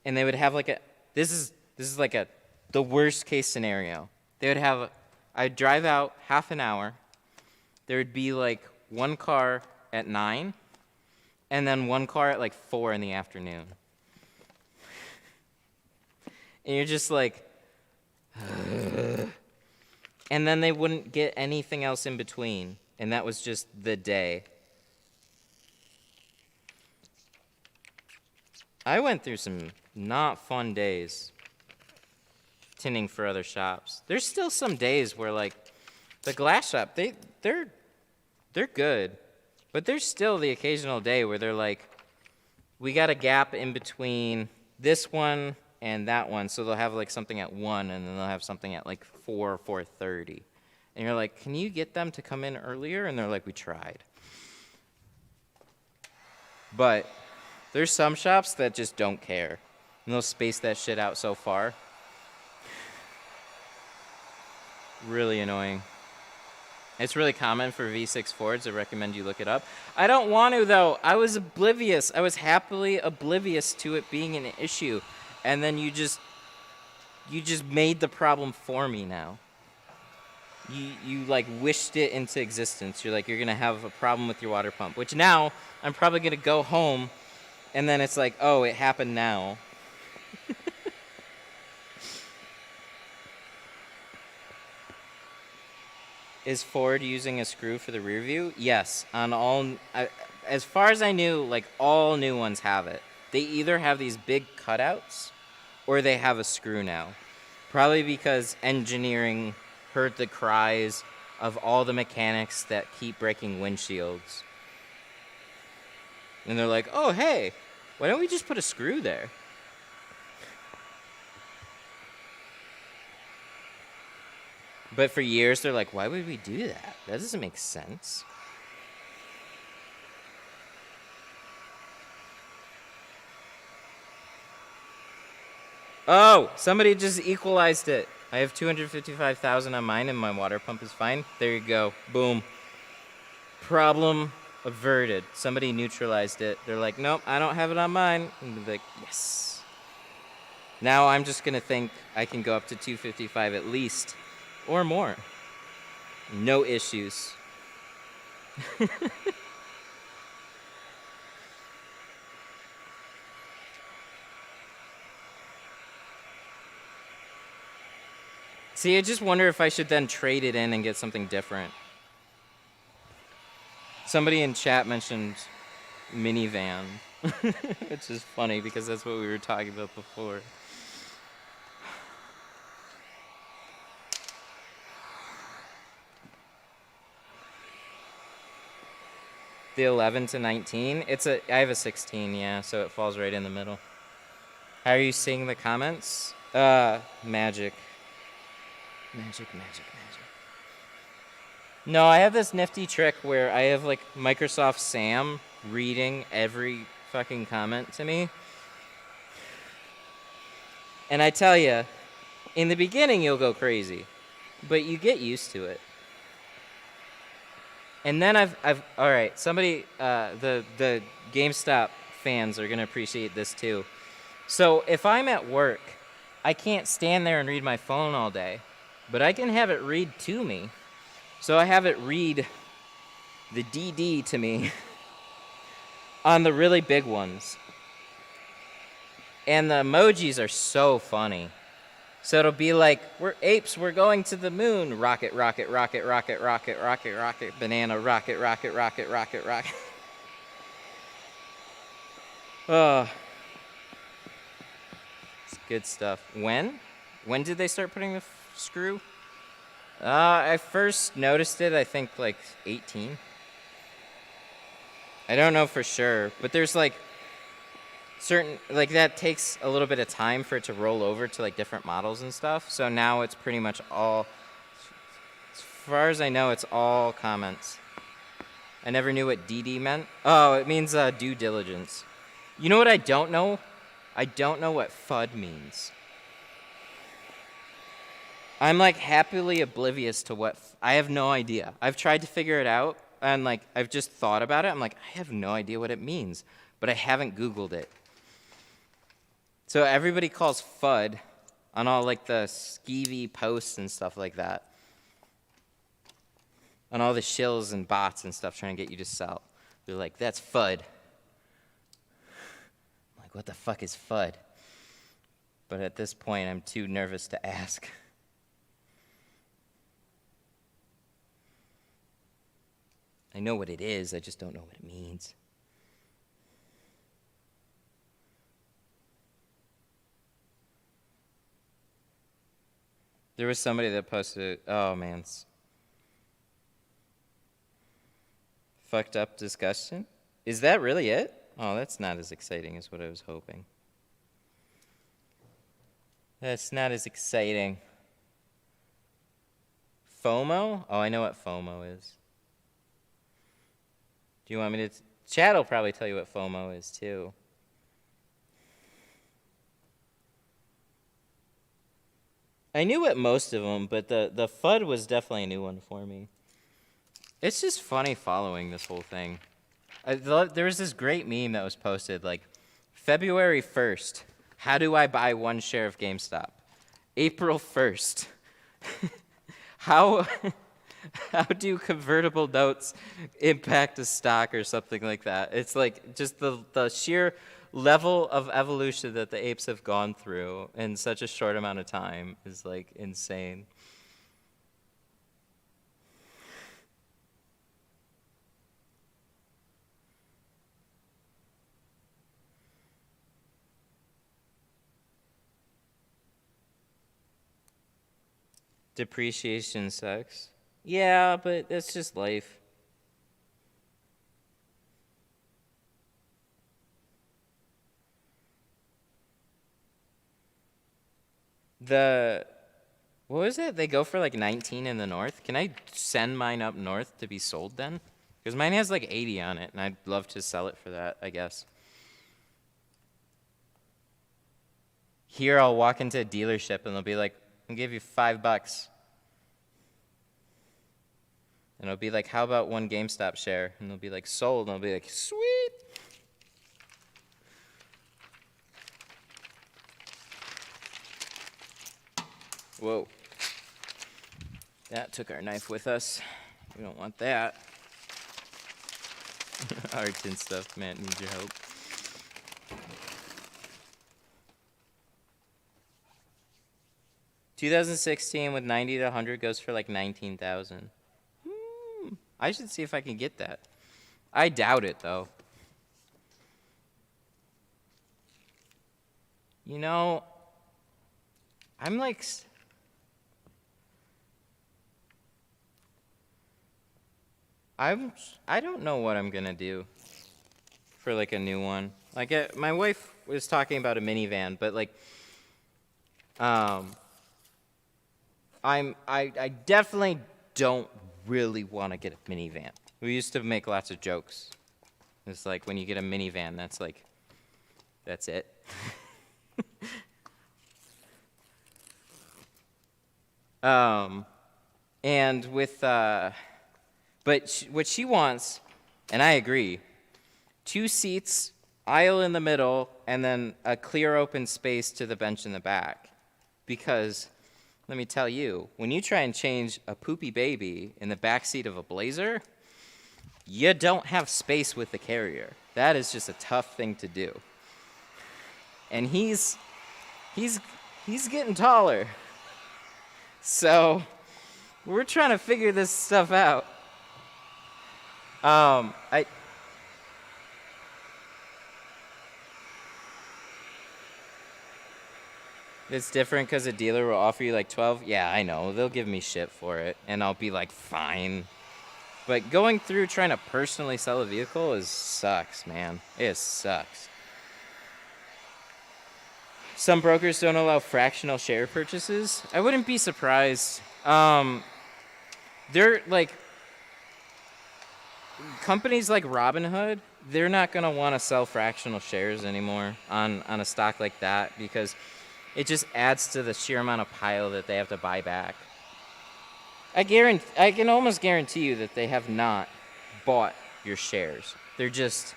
and they would have like this is like the worst case scenario. They would have, I'd drive out half an hour. There would be like one car at 9, and then one car at like 4 in the afternoon. And you're just like, and then they wouldn't get anything else in between, and that was just the day. I went through some not fun days tinting for other shops. There's still some days where like the glass shop, they're good, but there's still the occasional day where they're like, we got a gap in between this one and that one, so they'll have like something at 1, and then they'll have something at like 4 or 4:30. And you're like, can you get them to come in earlier? And they're like, we tried. But there's some shops that just don't care, and they'll space that shit out so far. Really annoying. It's really common for V6 Fords. I recommend you look it up. I don't want to, though. I was oblivious. I was happily oblivious to it being an issue. And then you just made the problem for me now. You like wished it into existence. You're like, you're going to have a problem with your water pump, which now I'm probably going to go home, and then it's like, oh, it happened now. Is Ford using a screw for the rear view? Yes, on all, as far as I knew, like all new ones have it. They either have these big cutouts, or they have a screw now. Probably because engineering heard the cries of all the mechanics that keep breaking windshields. And they're like, oh, hey, why don't we just put a screw there? But for years, they're like, why would we do that? That doesn't make sense. Oh, somebody just equalized it. I have 255,000 on mine, and my water pump is fine. There you go. Boom. Problem averted. Somebody neutralized it. They're like, nope, I don't have it on mine. And they're like, yes. Now I'm just going to think I can go up to 255 at least. Or more. No issues. See, I just wonder if I should then trade it in and get something different. Somebody in chat mentioned minivan, which is funny because that's what we were talking about before. The 11 to 19? I have a 16, yeah, so it falls right in the middle. How are you seeing the comments? Magic. Magic. No, I have this nifty trick where I have, like, Microsoft Sam reading every fucking comment to me. And I tell you, in the beginning you'll go crazy, but you get used to it. And then I've all right, somebody, the GameStop fans are gonna appreciate this too. So if I'm at work, I can't stand there and read my phone all day, but I can have it read to me. So I have it read the DD to me on the really big ones. And the emojis are so funny. So it'll be like, we're apes, we're going to the moon. Rocket, rocket, rocket, rocket, rocket, rocket, rocket, banana, rocket, rocket, rocket, rocket, rocket. Oh. It's good stuff. When? When did they start putting the screw? I first noticed it, I think, like 18. I don't know for sure, but there's like certain, like that takes a little bit of time for it to roll over to like different models and stuff. So now it's pretty much all, as far as I know, it's all comments. I never knew what DD meant. Oh, it means due diligence. You know what I don't know? I don't know what FUD means. I'm like happily oblivious to what, I have no idea. I've tried to figure it out and like I've just thought about it. I'm like, I have no idea what it means, but I haven't Googled it. So everybody calls FUD on all like the skeevy posts and stuff like that. On all the shills and bots and stuff trying to get you to sell. They're like, that's FUD. I'm like, what the fuck is FUD? But at this point, I'm too nervous to ask. I know what it is, I just don't know what it means. There was somebody that posted, oh man, fucked up discussion? Is that really it? Oh, that's not as exciting as what I was hoping. That's not as exciting. FOMO? Oh, I know what FOMO is. Do you want me to? Chad will probably tell you what FOMO is too. I knew what most of them, but the FUD was definitely a new one for me. It's just funny following this whole thing. There was this great meme that was posted, like, February 1st, how do I buy 1 share of GameStop? April 1st, how do convertible notes impact a stock or something like that? It's like just the sheer level of evolution that the apes have gone through in such a short amount of time is like insane. Depreciation sucks. Yeah, but that's just life. What was it? They go for like 19 in the north. Can I send mine up north to be sold then? Because mine has like 80 on it, and I'd love to sell it for that, I guess. Here I'll walk into a dealership and they'll be like, I'll give you $5. And it'll be like, how about 1 GameStop share? And they'll be like, sold. And I'll be like, sweet. Whoa. That took our knife with us. We don't want that. Our tint stuff, Matt needs your help. $2016 with 90 to 100 goes for like 19,000. I should see if I can get that. I doubt it though. You know, I'm like, I don't know what I'm gonna do for like a new one. Like my wife was talking about a minivan, but like, I definitely don't really want to get a minivan. We used to make lots of jokes. It's like when you get a minivan, that's it. And with, but what she wants, and I agree, 2 seats, aisle in the middle, and then a clear open space to the bench in the back. Because, let me tell you, when you try and change a poopy baby in the back seat of a Blazer, you don't have space with the carrier. That is just a tough thing to do. And he's getting taller. So, we're trying to figure this stuff out. It's different because a dealer will offer you like 12. Yeah, I know. They'll give me shit for it, and I'll be like, fine. But going through trying to personally sell a vehicle sucks, man. It sucks. Some brokers don't allow fractional share purchases. I wouldn't be surprised. They're like, companies like Robinhood, they're not going to want to sell fractional shares anymore on a stock like that because it just adds to the sheer amount of pile that they have to buy back. I can almost guarantee you that they have not bought your shares. They're just,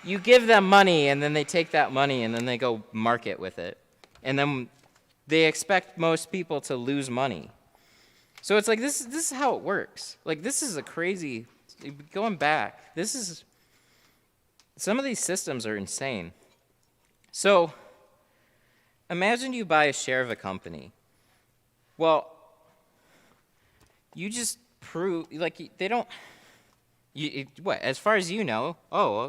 you give them money and then they take that money and then they go market with it. And then they expect most people to lose money. So it's like, this is how it works. Like, this is a crazy, going back, some of these systems are insane. So, imagine you buy a share of a company. Well, you just prove, like, they don't, what, as far as you know,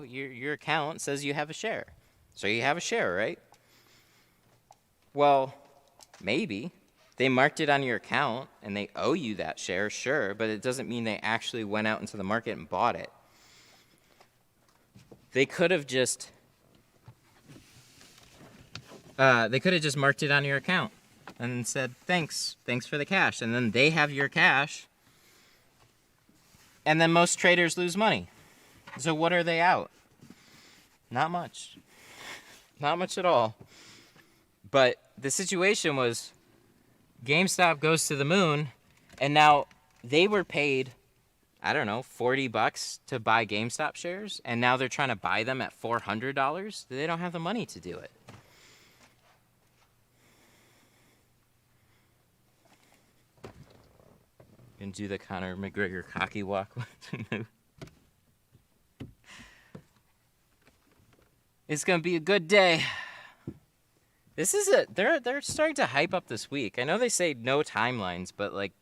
your account says you have a share. So you have a share, right? Well, maybe. They marked it on your account, and they owe you that share, sure, but it doesn't mean they actually went out into the market and bought it. They could have just marked it on your account and said, thanks for the cash. And then they have your cash. And then most traders lose money. So what are they out? Not much. Not much at all. But the situation was GameStop goes to the moon, and now they were paid, I don't know, $40 to buy GameStop shares, and now they're trying to buy them at $400. They don't have the money to do it. Gonna do the Conor McGregor cocky walk. It's gonna be a good day. This is they're starting to hype up this week. I know they say no timelines, but like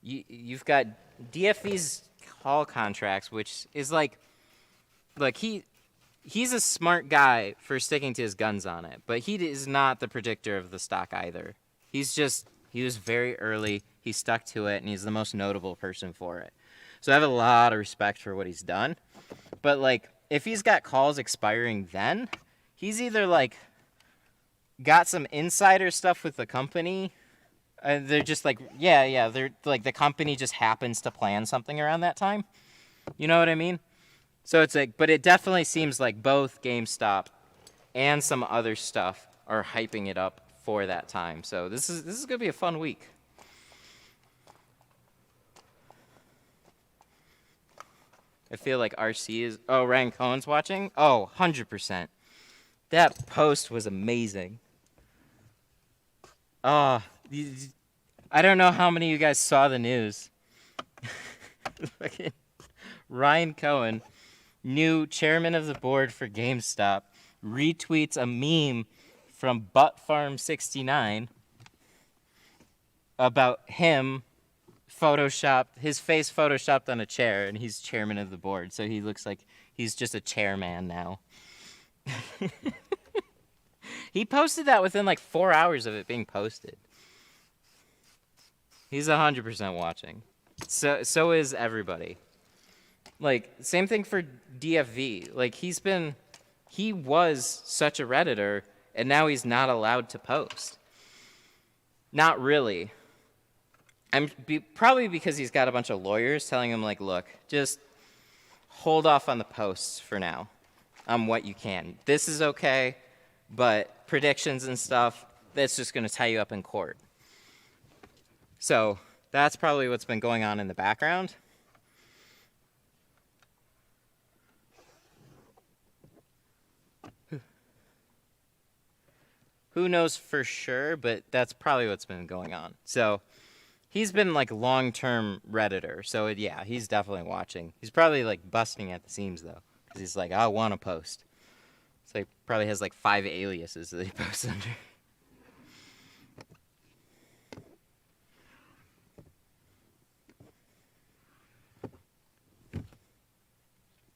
you've got DFV's call contracts, which is like he's a smart guy for sticking to his guns on it, but he is not the predictor of the stock either. He was very early. He stuck to it, and he's the most notable person for it. So I have a lot of respect for what he's done. But, like, if he's got calls expiring then, he's either, like, got some insider stuff with the company. They're just like, they're like the company just happens to plan something around that time. You know what I mean? So it's like, but it definitely seems like both GameStop and some other stuff are hyping it up for that time. So this is gonna be a fun week. I feel like RC is... Oh, Ryan Cohen's watching? Oh, 100%. That post was amazing. I don't know how many of you guys saw the news. Ryan Cohen, new chairman of the board for GameStop, retweets a meme from Butt Farm 69 about him his face photoshopped on a chair, and he's chairman of the board, so he looks like he's just a chairman now. He posted that within like 4 hours of it being posted. He's 100% watching. So is everybody. Like, same thing for DFV. Like, he was such a Redditor, and now he's not allowed to post. Not really. Probably because he's got a bunch of lawyers telling him, like, look, just hold off on the posts for now on what you can. This is okay, but predictions and stuff, that's just going to tie you up in court. So that's probably what's been going on in the background. Who knows for sure, but that's probably what's been going on. So he's been like long-term Redditor. So yeah, he's definitely watching. He's probably like busting at the seams though, because he's like, I want to post. So he probably has like 5 aliases that he posts under.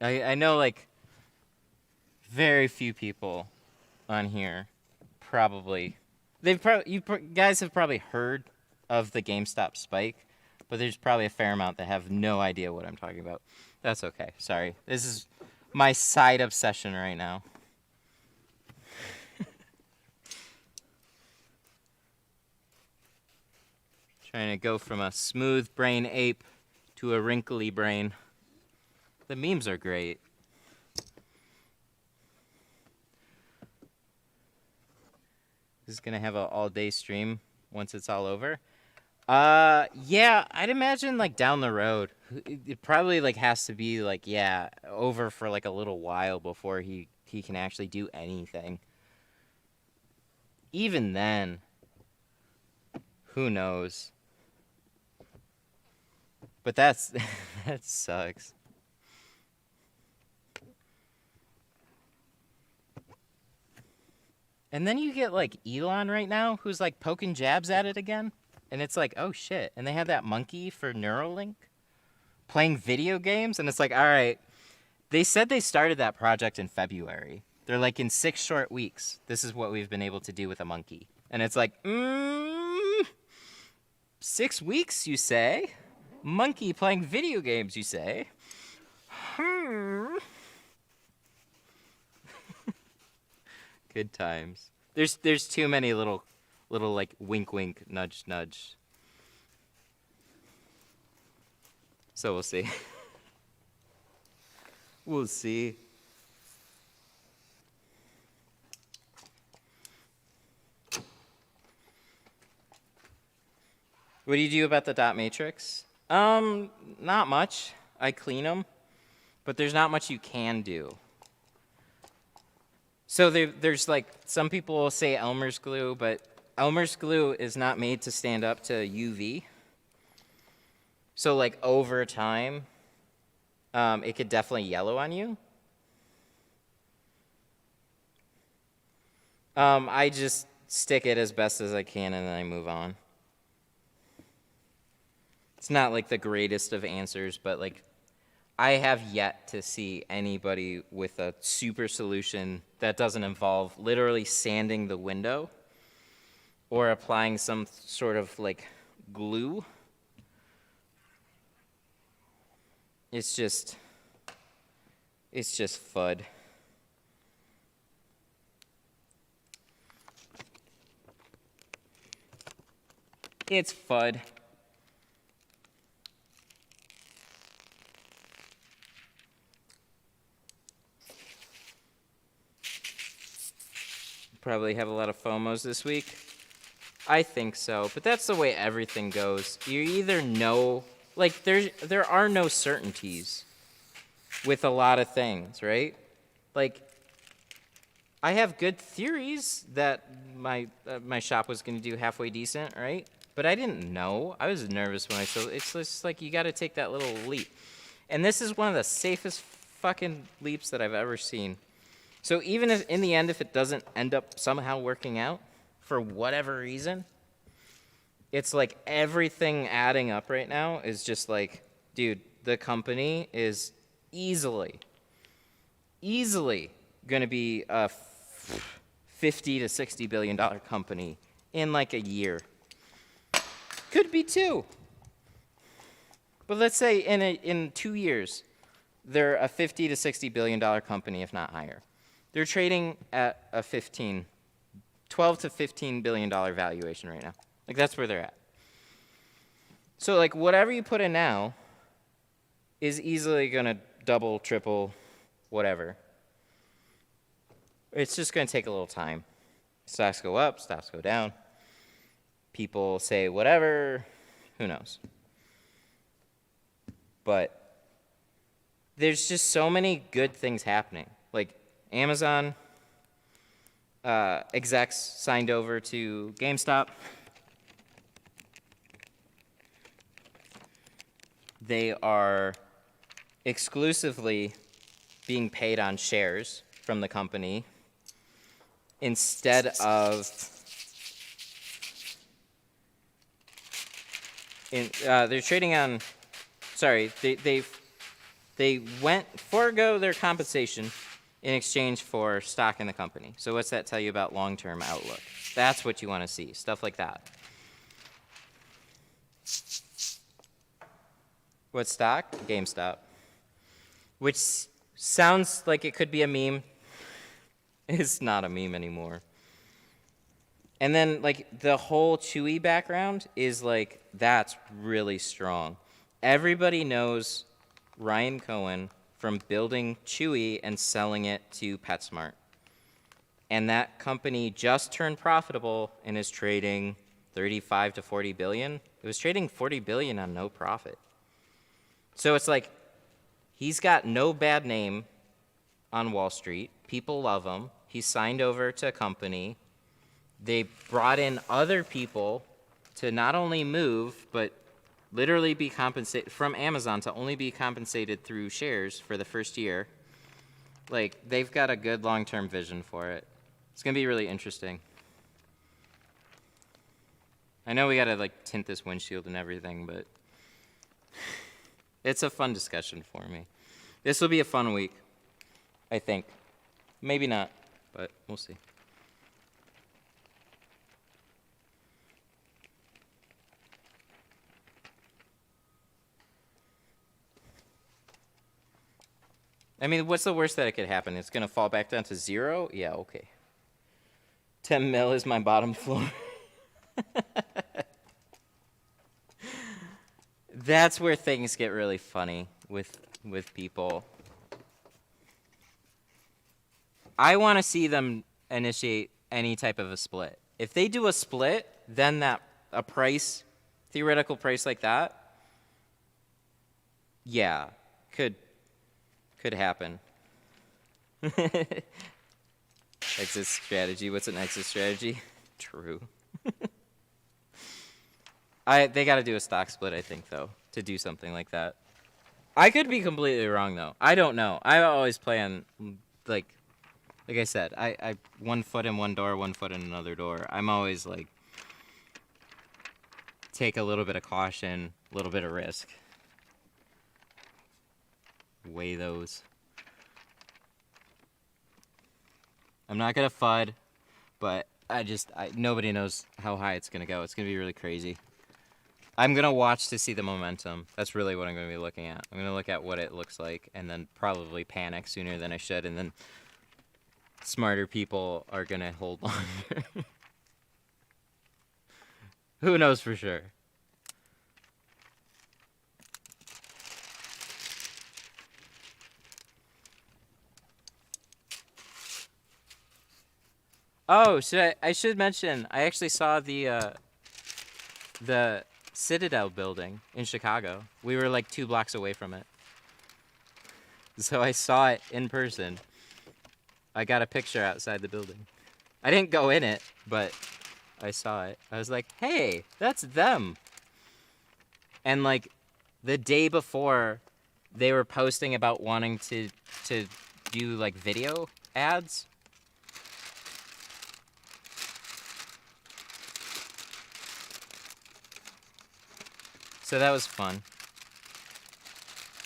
I know like very few people on here probably you guys have probably heard of the GameStop spike, but there's probably a fair amount that have no idea what I'm talking about. That's okay. Sorry. This is my side obsession right now. Trying to go from a smooth brain ape to a wrinkly brain. The memes are great. This is gonna have an all-day stream once it's all over. Yeah, I'd imagine like down the road. It probably like has to be like, yeah, over for like a little while before he can actually do anything. Even then, who knows? But that sucks. And then you get like Elon right now, who's like poking jabs at it again. And it's like, oh shit. And they have that monkey for Neuralink playing video games. And it's like, all right. They said they started that project in February. They're like, in 6 short weeks, this is what we've been able to do with a monkey. And it's like, 6 weeks, you say? Monkey playing video games, you say? Good times. There's too many little like wink wink nudge nudge. So we'll see. We'll see. What do you do about the dot matrix? Not much. I clean them, but there's not much you can do. So there's like, some people will say Elmer's glue, but Elmer's glue is not made to stand up to UV. So like over time, it could definitely yellow on you. I just stick it as best as I can and then I move on. It's not like the greatest of answers, but like I have yet to see anybody with a super solution that doesn't involve literally sanding the window or applying some sort of like glue. It's just FUD. It's FUD. Probably have a lot of FOMOs this week. I think so, but that's the way everything goes. You either know, like there are no certainties with a lot of things, right? Like I have good theories that my shop was going to do halfway decent, right? But I didn't know. I was nervous when I saw it. It's just like you got to take that little leap. And this is one of the safest fucking leaps that I've ever seen. So even if, in the end, if it doesn't end up somehow working out for whatever reason, it's like everything adding up right now is just like, dude, the company is easily going to be a $50 to $60 billion company in like a year. Could be 2. But let's say in 2 years, they're a $50 to $60 billion company, if not higher. They're trading at a 12 to $15 billion valuation right now. Like, that's where they're at. So, like, whatever you put in now is easily going to double, triple, whatever. It's just going to take a little time. Stocks go up, stocks go down. People say whatever, who knows. But there's just so many good things happening. Like Amazon execs signed over to GameStop. They are exclusively being paid on shares from the company instead of they're trading on. Sorry, they forego their compensation in exchange for stock in the company. So what's that tell you about long-term outlook? That's what you want to see, stuff like that. What stock? GameStop. Which sounds like it could be a meme. It's not a meme anymore. And then, like, the whole Chewy background is, like, that's really strong. Everybody knows Ryan Cohen from building Chewy and selling it to PetSmart. And that company just turned profitable and is trading 35 to 40 billion. It was trading 40 billion on no profit. So it's like, he's got no bad name on Wall Street. People love him. He's signed over to a company. They brought in other people to not only move, but literally be compensated from Amazon to only be compensated through shares for the first year. Like, they've got a good long-term vision for it. It's going to be really interesting. I know we got to, like, tint this windshield and everything, but it's a fun discussion for me. This will be a fun week, I think. Maybe not, but we'll see. I mean, what's the worst that it could happen? It's going to fall back down to 0? Yeah, okay. 10 mil is my bottom floor. That's where things get really funny with people. I want to see them initiate any type of a split. If they do a split, then a theoretical price like that, yeah, could happen. Exit strategy. What's an exit strategy? True. They got to do a stock split, I think, though, to do something like that. I could be completely wrong, though. I don't know. I always play on, like I said, I 1 foot in one door, 1 foot in another door. I'm always, like, take a little bit of caution, a little bit of risk. Weigh those. I'm not going to FUD, but nobody knows how high it's going to go. It's going to be really crazy. I'm going to watch to see the momentum. That's really what I'm going to be looking at. I'm going to look at what it looks like and then probably panic sooner than I should, and then smarter people are going to hold longer. Who knows for sure? Oh, I should mention, I actually saw the Citadel building in Chicago. We were like 2 blocks away from it. So I saw it in person. I got a picture outside the building. I didn't go in it, but I saw it. I was like, hey, that's them. And like the day before, they were posting about wanting to do like video ads. So that was fun.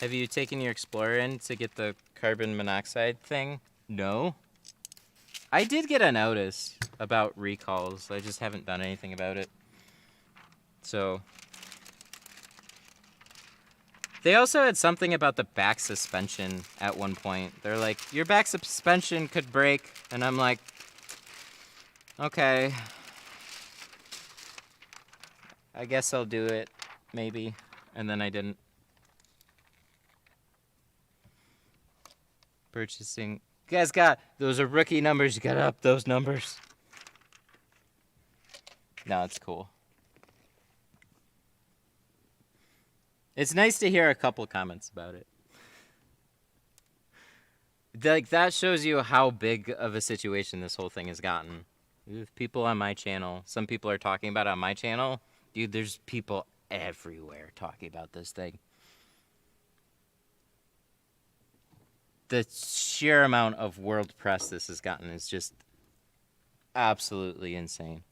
Have you taken your Explorer in to get the carbon monoxide thing? No. I did get a notice about recalls. I just haven't done anything about it. So. They also had something about the back suspension at one point. They're like, your back suspension could break. And I'm like, okay. I guess I'll do it, maybe. And then I didn't. Purchasing. You guys those are rookie numbers. You gotta up those numbers. No, it's cool. It's nice to hear a couple comments about it. Like, that shows you how big of a situation this whole thing has gotten. With people on my channel, some people are talking about it on my channel. Dude, there's people everywhere talking about this thing. The sheer amount of world press this has gotten is just absolutely insane.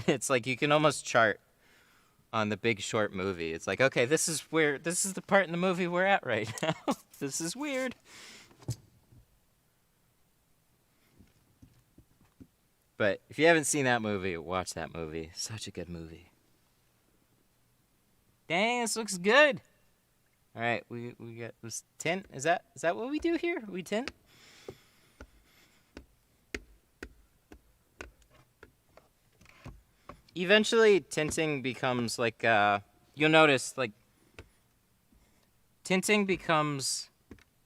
It's like you can almost chart on The Big Short movie. It's like, okay, this is the part in the movie we're at right now. This is weird. But if you haven't seen that movie, watch that movie. Such a good movie. Dang, this looks good. All right, we got this tint. Is that what we do here? We tint? Eventually, tinting becomes like, you'll notice, like, tinting becomes,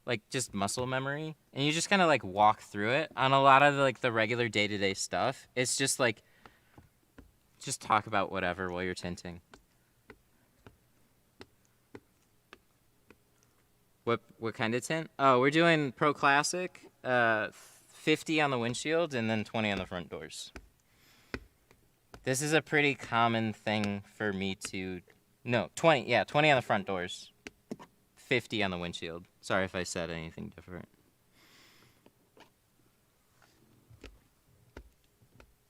like, just muscle memory. And you just kind of, like, walk through it. On a lot of, like, the regular day-to-day stuff, it's just, like, just talk about whatever while you're tinting. What kind of tint? Oh, we're doing Pro Classic, 50 on the windshield, and then 20 on the front doors. This is a pretty common thing for me to... No, 20. Yeah, 20 on the front doors. 50 on the windshield. Sorry if I said anything different.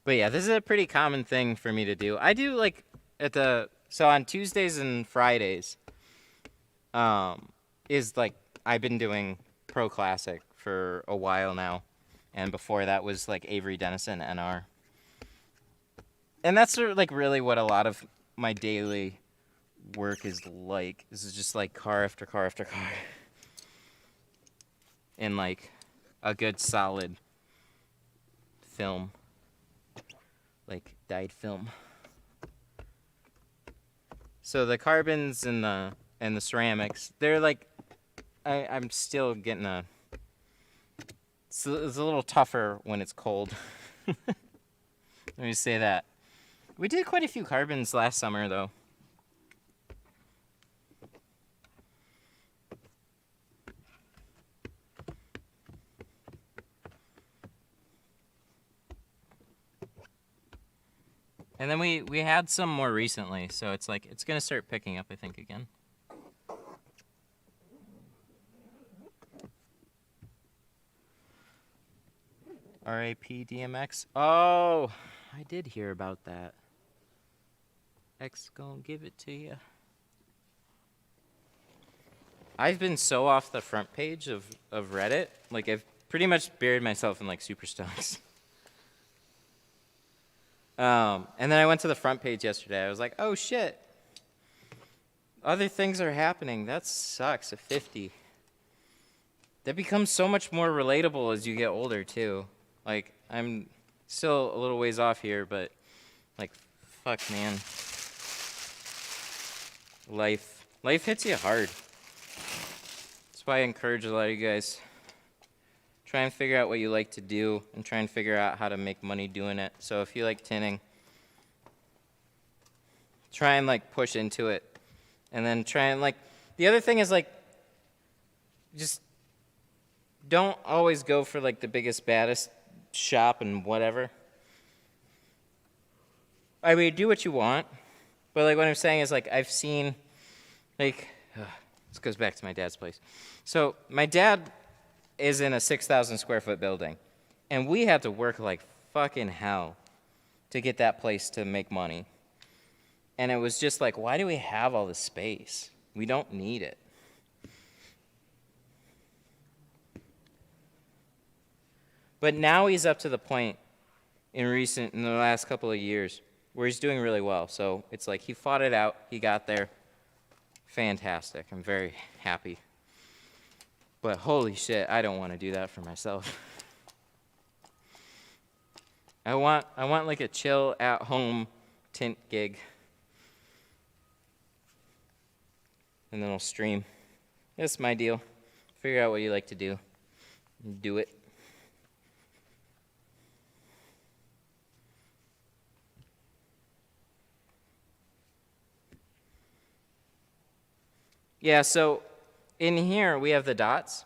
But yeah, this is a pretty common thing for me to do. I do, like, so on Tuesdays and Fridays, is, like, I've been doing Pro Classic for a while now. And before that was, like, Avery Dennison NR. And that's sort of, like, really what a lot of my daily work is like. This is just, like, car after car after car. In, like, a good solid film. Like, dyed film. So the carbons and the ceramics, they're, like, I'm still getting it's a little tougher when it's cold. Let me say that. We did quite a few carbons last summer, though. And then we had some more recently, so it's like, it's going to start picking up, I think, again. R.A.P. DMX. Oh, I did hear about that. X gonna give it to you. I've been so off the front page of Reddit. Like, I've pretty much buried myself in, like, super stonks. And then I went to the front page yesterday. I was like, oh, shit. Other things are happening. That sucks, a 50. That becomes so much more relatable as you get older, too. Like, I'm still a little ways off here, but, like, fuck, man. Life hits you hard. That's why I encourage a lot of you guys. Try and figure out what you like to do and try and figure out how to make money doing it. So if you like tinting, try and, like, push into it. And then try and, like, the other thing is, like, just don't always go for, like, the biggest, baddest shop and whatever. I mean, do what you want. But, like, what I'm saying is, like, I've seen, like, this goes back to my dad's place. So my dad is in a 6,000 square foot building. And we had to work like fucking hell to get that place to make money. And it was just like, why do we have all this space? We don't need it. But now he's up to the point in the last couple of years where he's doing really well. So it's like he fought it out. He got there. Fantastic. I'm very happy. But holy shit, I don't want to do that for myself. I want like a chill at home tint gig. And then it'll stream. That's my deal. Figure out what you like to do. Do it. Yeah, so in here we have the dots.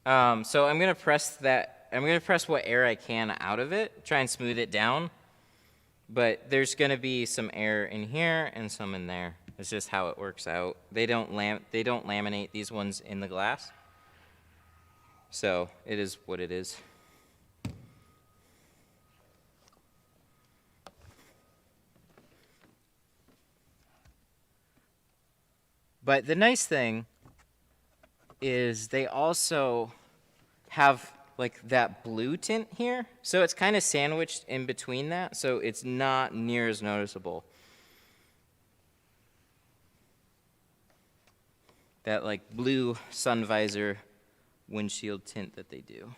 So I'm gonna press that. I'm gonna press what air I can out of it, try and smooth it down. But there's gonna be some air in here and some in there. It's just how it works out. They don't laminate these ones in the glass. So it is what it is. But the nice thing is they also have like that blue tint here. So it's kind of sandwiched in between that, so it's not near as noticeable. That like blue sun visor windshield tint that they do.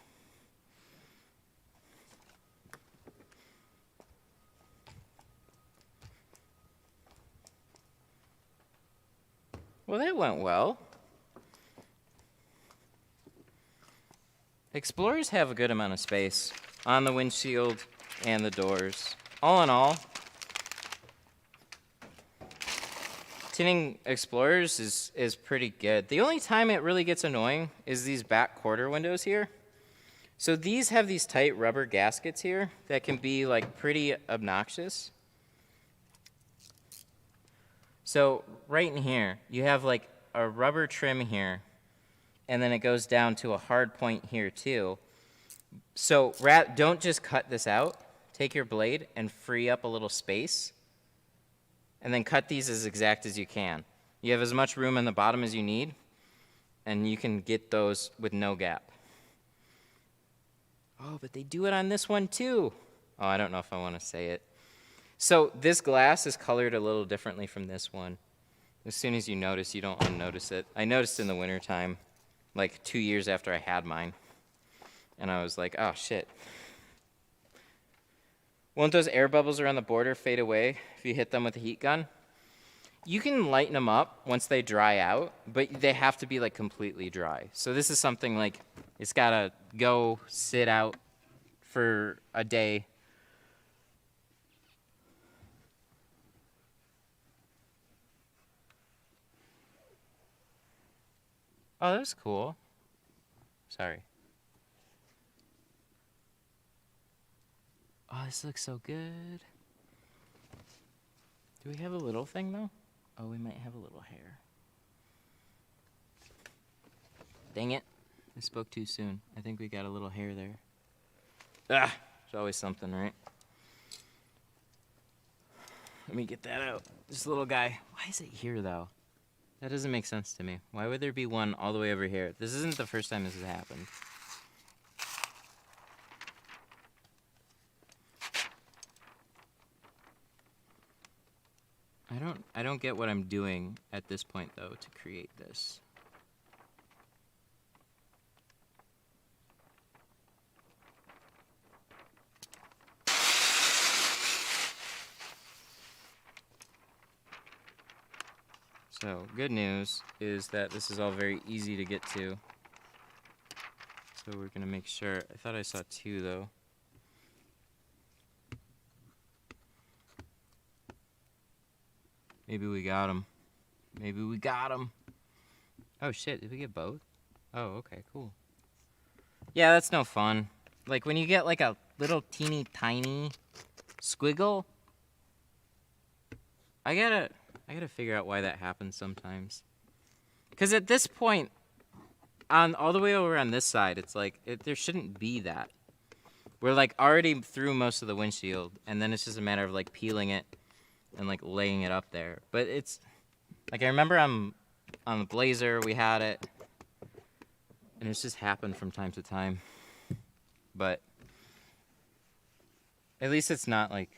Well, that went well. Explorers have a good amount of space on the windshield and the doors. All in all, tinting Explorers is pretty good. The only time it really gets annoying is these back quarter windows here. So these have these tight rubber gaskets here that can be like pretty obnoxious. So right in here, you have like a rubber trim here, and then it goes down to a hard point here too. So don't just cut this out. Take your blade and free up a little space, and then cut these as exact as you can. You have as much room in the bottom as you need, and you can get those with no gap. Oh, but they do it on this one too. Oh, I don't know if I want to say it. So this glass is colored a little differently from this one. As soon as you notice, you don't unnotice it. I noticed in the wintertime, like 2 years after I had mine. And I was like, oh shit. Won't those air bubbles around the border fade away if you hit them with a heat gun? You can lighten them up once they dry out, but they have to be like completely dry. So this is something like, it's gotta go sit out for a day. Oh, that was cool. Sorry. Oh, this looks so good. Do we have a little thing, though? Oh, we might have a little hair. Dang it. I spoke too soon. I think we got a little hair there. Ah, there's always something, right? Let me get that out. This little guy. Why is it here, though? That doesn't make sense to me. Why would there be one all the way over here? This isn't the first time this has happened. I don't get what I'm doing at this point, though, to create this. So, good news is that this is all very easy to get to. So we're gonna make sure. I thought I saw two, though. Maybe we got them. Maybe we got them. Oh shit, did we get both? Oh, okay, cool. Yeah, that's no fun. Like when you get like a little teeny tiny squiggle, I gotta figure out why that happens sometimes. Because at this point, on all the way over on this side, it's like, there shouldn't be that. We're like already through most of the windshield, and then it's just a matter of like peeling it and like laying it up there. But it's, like I remember on the Blazer we had it, and it's just happened from time to time. But at least it's not like,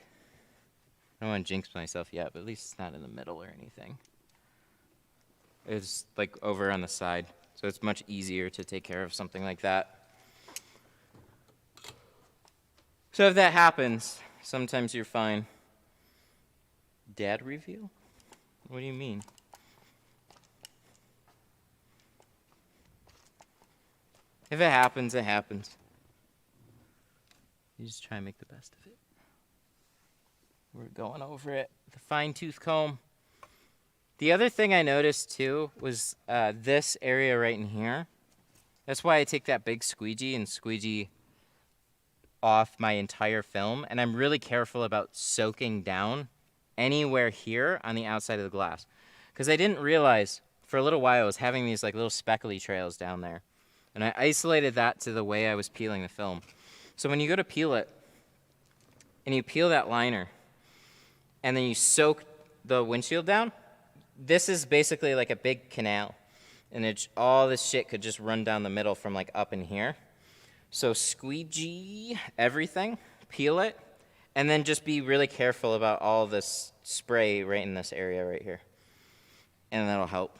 I don't want to jinx myself yet, but at least it's not in the middle or anything. It's like over on the side, so it's much easier to take care of something like that. So if that happens, sometimes you're fine. Dad reveal? What do you mean? If it happens, it happens. You just try and make the best of it. We're going over it with a fine-tooth comb. The other thing I noticed, too, was this area right in here. That's why I take that big squeegee and squeegee off my entire film. And I'm really careful about soaking down anywhere here on the outside of the glass. Because I didn't realize, for a little while, I was having these like little speckly trails down there. And I isolated that to the way I was peeling the film. So when you go to peel it, and you peel that liner, and then you soak the windshield down, this is basically like a big canal. And all this shit could just run down the middle from like up in here. So squeegee everything, peel it, and then just be really careful about all this spray right in this area right here. And that'll help.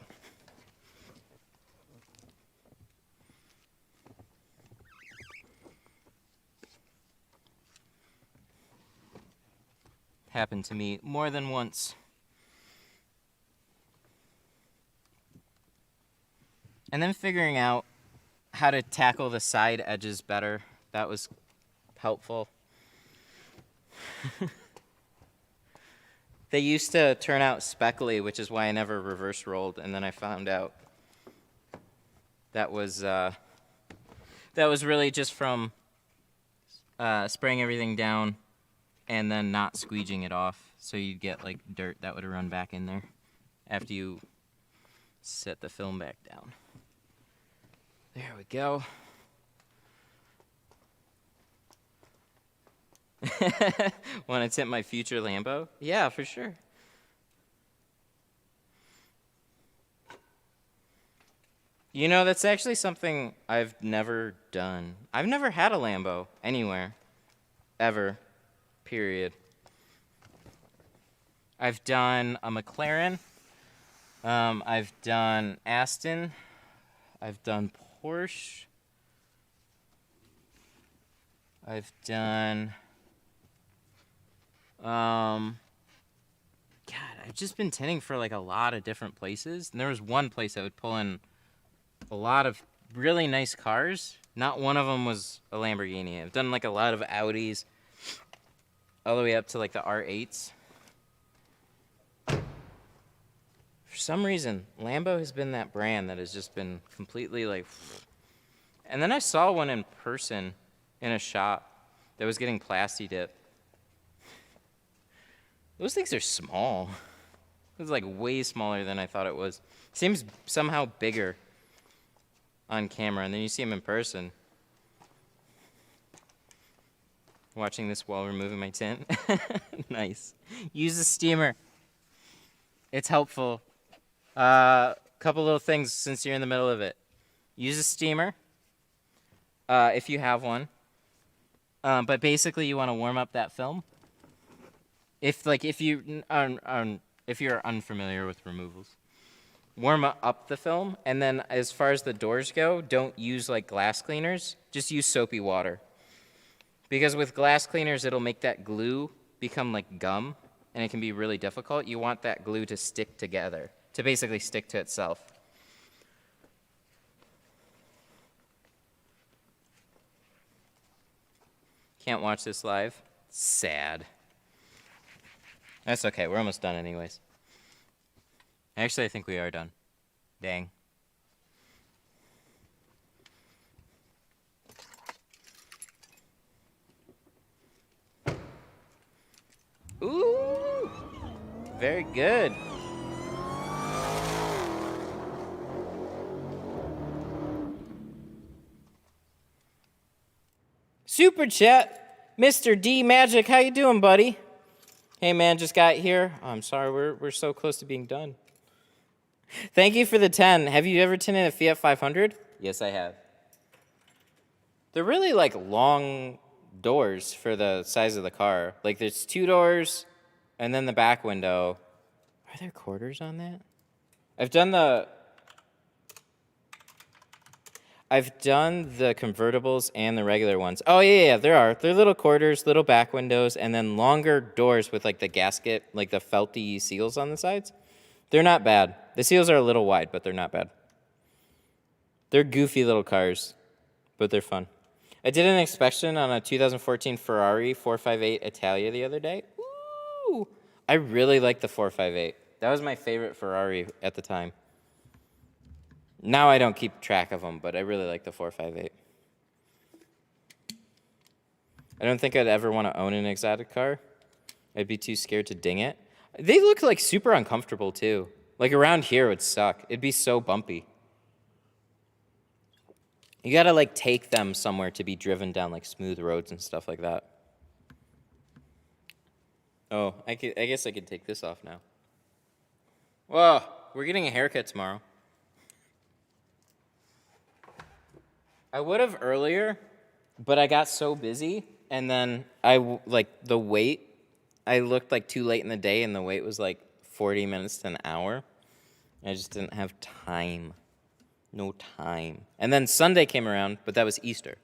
Happened to me more than once. And then figuring out how to tackle the side edges better, that was helpful. They used to turn out speckly, which is why I never reverse rolled, and then I found out that was really just from spraying everything down and then not squeegeeing it off, so you'd get like dirt that would run back in there after you set the film back down. There we go. Want to tint my future Lambo? Yeah, for sure. You know, that's actually something I've never done. I've never had a Lambo anywhere, ever, period. I've done a McLaren. I've done Aston. I've done Porsche. I've done, God, I've just been tinting for like a lot of different places. And there was one place that would pull in a lot of really nice cars. Not one of them was a Lamborghini. I've done like a lot of Audis, all the way up to like the R8s. For some reason, Lambo has been that brand that has just been completely like... And then I saw one in person in a shop that was getting plasti dip. Those things are small. It was like way smaller than I thought it was. Seems somehow bigger on camera, and then you see them in person. Watching this while removing my tint. Nice. Use a steamer. It's helpful. Couple little things since you're in the middle of it. Use a steamer if you have one. But basically, you want to warm up that film. If you're unfamiliar with removals, warm up the film, and then as far as the doors go, don't use like glass cleaners. Just use soapy water. Because with glass cleaners, it'll make that glue become like gum, and it can be really difficult. You want that glue to stick together, to basically stick to itself. Can't watch this live. Sad. That's okay, we're almost done anyways. Actually, I think we are done. Dang. Ooh! Very good. Super chat, Mr. D Magic, how you doing, buddy? Hey man, just got here. Oh, I'm sorry, we're so close to being done. Thank you for the 10. Have you ever tinted a Fiat 500? Yes, I have. They're really like long doors for the size of the car. Like there's 2 doors and then the back window. Are there quarters on that? I've done the... I've done the convertibles and the regular ones. Oh, yeah, there are. They're little quarters, little back windows, and then longer doors with, like, the gasket, like the felty seals on the sides. They're not bad. The seals are a little wide, but they're not bad. They're goofy little cars, but they're fun. I did an inspection on a 2014 Ferrari 458 Italia the other day. Ooh! I really like the 458. That was my favorite Ferrari at the time. Now I don't keep track of them, but I really like the 458. I don't think I'd ever want to own an exotic car. I'd be too scared to ding it. They look like super uncomfortable too. Like around here it would suck. It'd be so bumpy. You gotta like take them somewhere to be driven down like smooth roads and stuff like that. Oh, I guess I could take this off now. Whoa, we're getting a haircut tomorrow. I would have earlier, but I got so busy, and then I looked like too late in the day, and the wait was like 40 minutes to an hour. I just didn't have time. No time. And then Sunday came around, but that was Easter.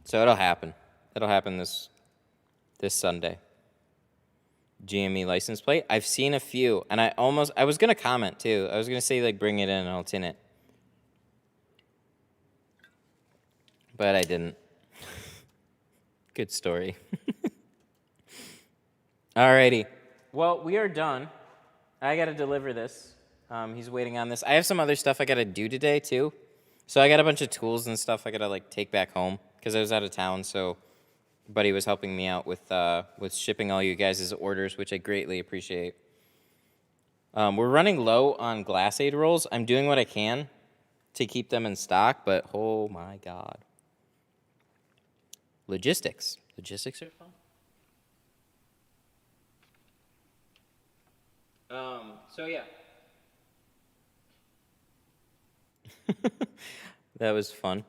So it'll happen. It'll happen this Sunday. GME license plate. I've seen a few, and I was going to comment too. I was going to say, like, bring it in and I'll tint it. But I didn't. Good story. Alrighty. Well, we are done. I got to deliver this. He's waiting on this. I have some other stuff I got to do today, too. So I got a bunch of tools and stuff I got to, like, take back home because I was out of town, so Buddy was helping me out with shipping all you guys' orders, which I greatly appreciate. We're running low on glass aid rolls. I'm doing what I can to keep them in stock, but oh my God. Logistics. Logistics are fun. So yeah. That was fun.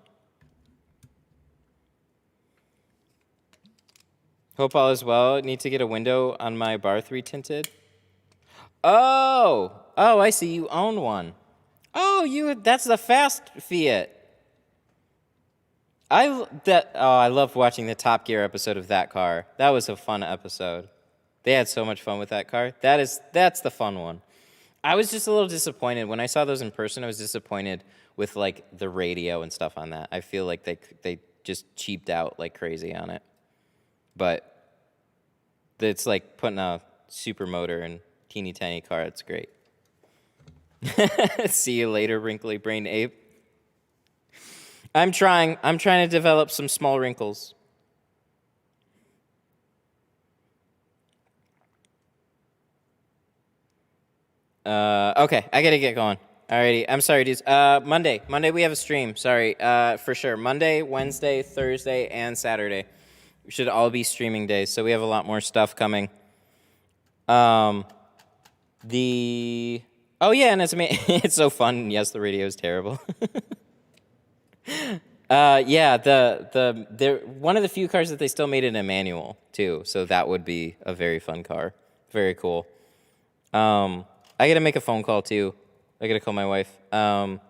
Hope all is well. Need to get a window on my bar 3 tinted. Oh, I see. You own one. Oh, that's the fast Fiat. I loved watching the Top Gear episode of that car. That was a fun episode. They had so much fun with that car. That's the fun one. I was just a little disappointed when I saw those in person. I was disappointed with like the radio and stuff on that. I feel like they just cheaped out like crazy on it. But it's like putting a super motor in a teeny tiny car. It's great. See you later, wrinkly brain ape. I'm trying to develop some small wrinkles. Okay, I gotta get going. Alrighty, I'm sorry, dudes. Monday we have a stream. Sorry, for sure. Monday, Wednesday, Thursday, and Saturday. We should all be streaming days, so we have a lot more stuff coming. Oh yeah, and it's so fun. Yes, the radio is terrible. Yeah, they're one of the few cars that they still made in a manual too, so that would be a very fun car. Very cool. I gotta make a phone call too. I gotta call my wife.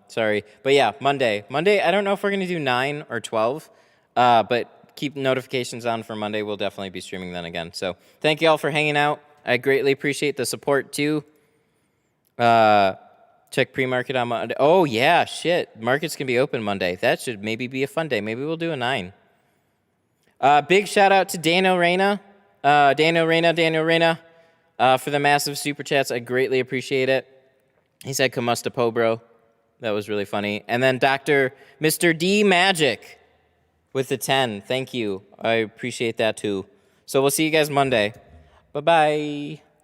Sorry, but yeah, Monday. I don't know if we're gonna do 9 or 12, but keep notifications on for Monday. We'll definitely be streaming then again. So thank you all for hanging out. I greatly appreciate the support too. Check pre-market on Monday. Oh yeah, shit. Markets can be open Monday. That should maybe be a fun day. Maybe we'll do a 9. Big shout out to Daniel Reyna. Daniel Reyna, for the massive super chats. I greatly appreciate it. He said Kamusta Po, bro. That was really funny. And then Mr. D Magic with the 10. Thank you. I appreciate that too. So we'll see you guys Monday. Bye-bye.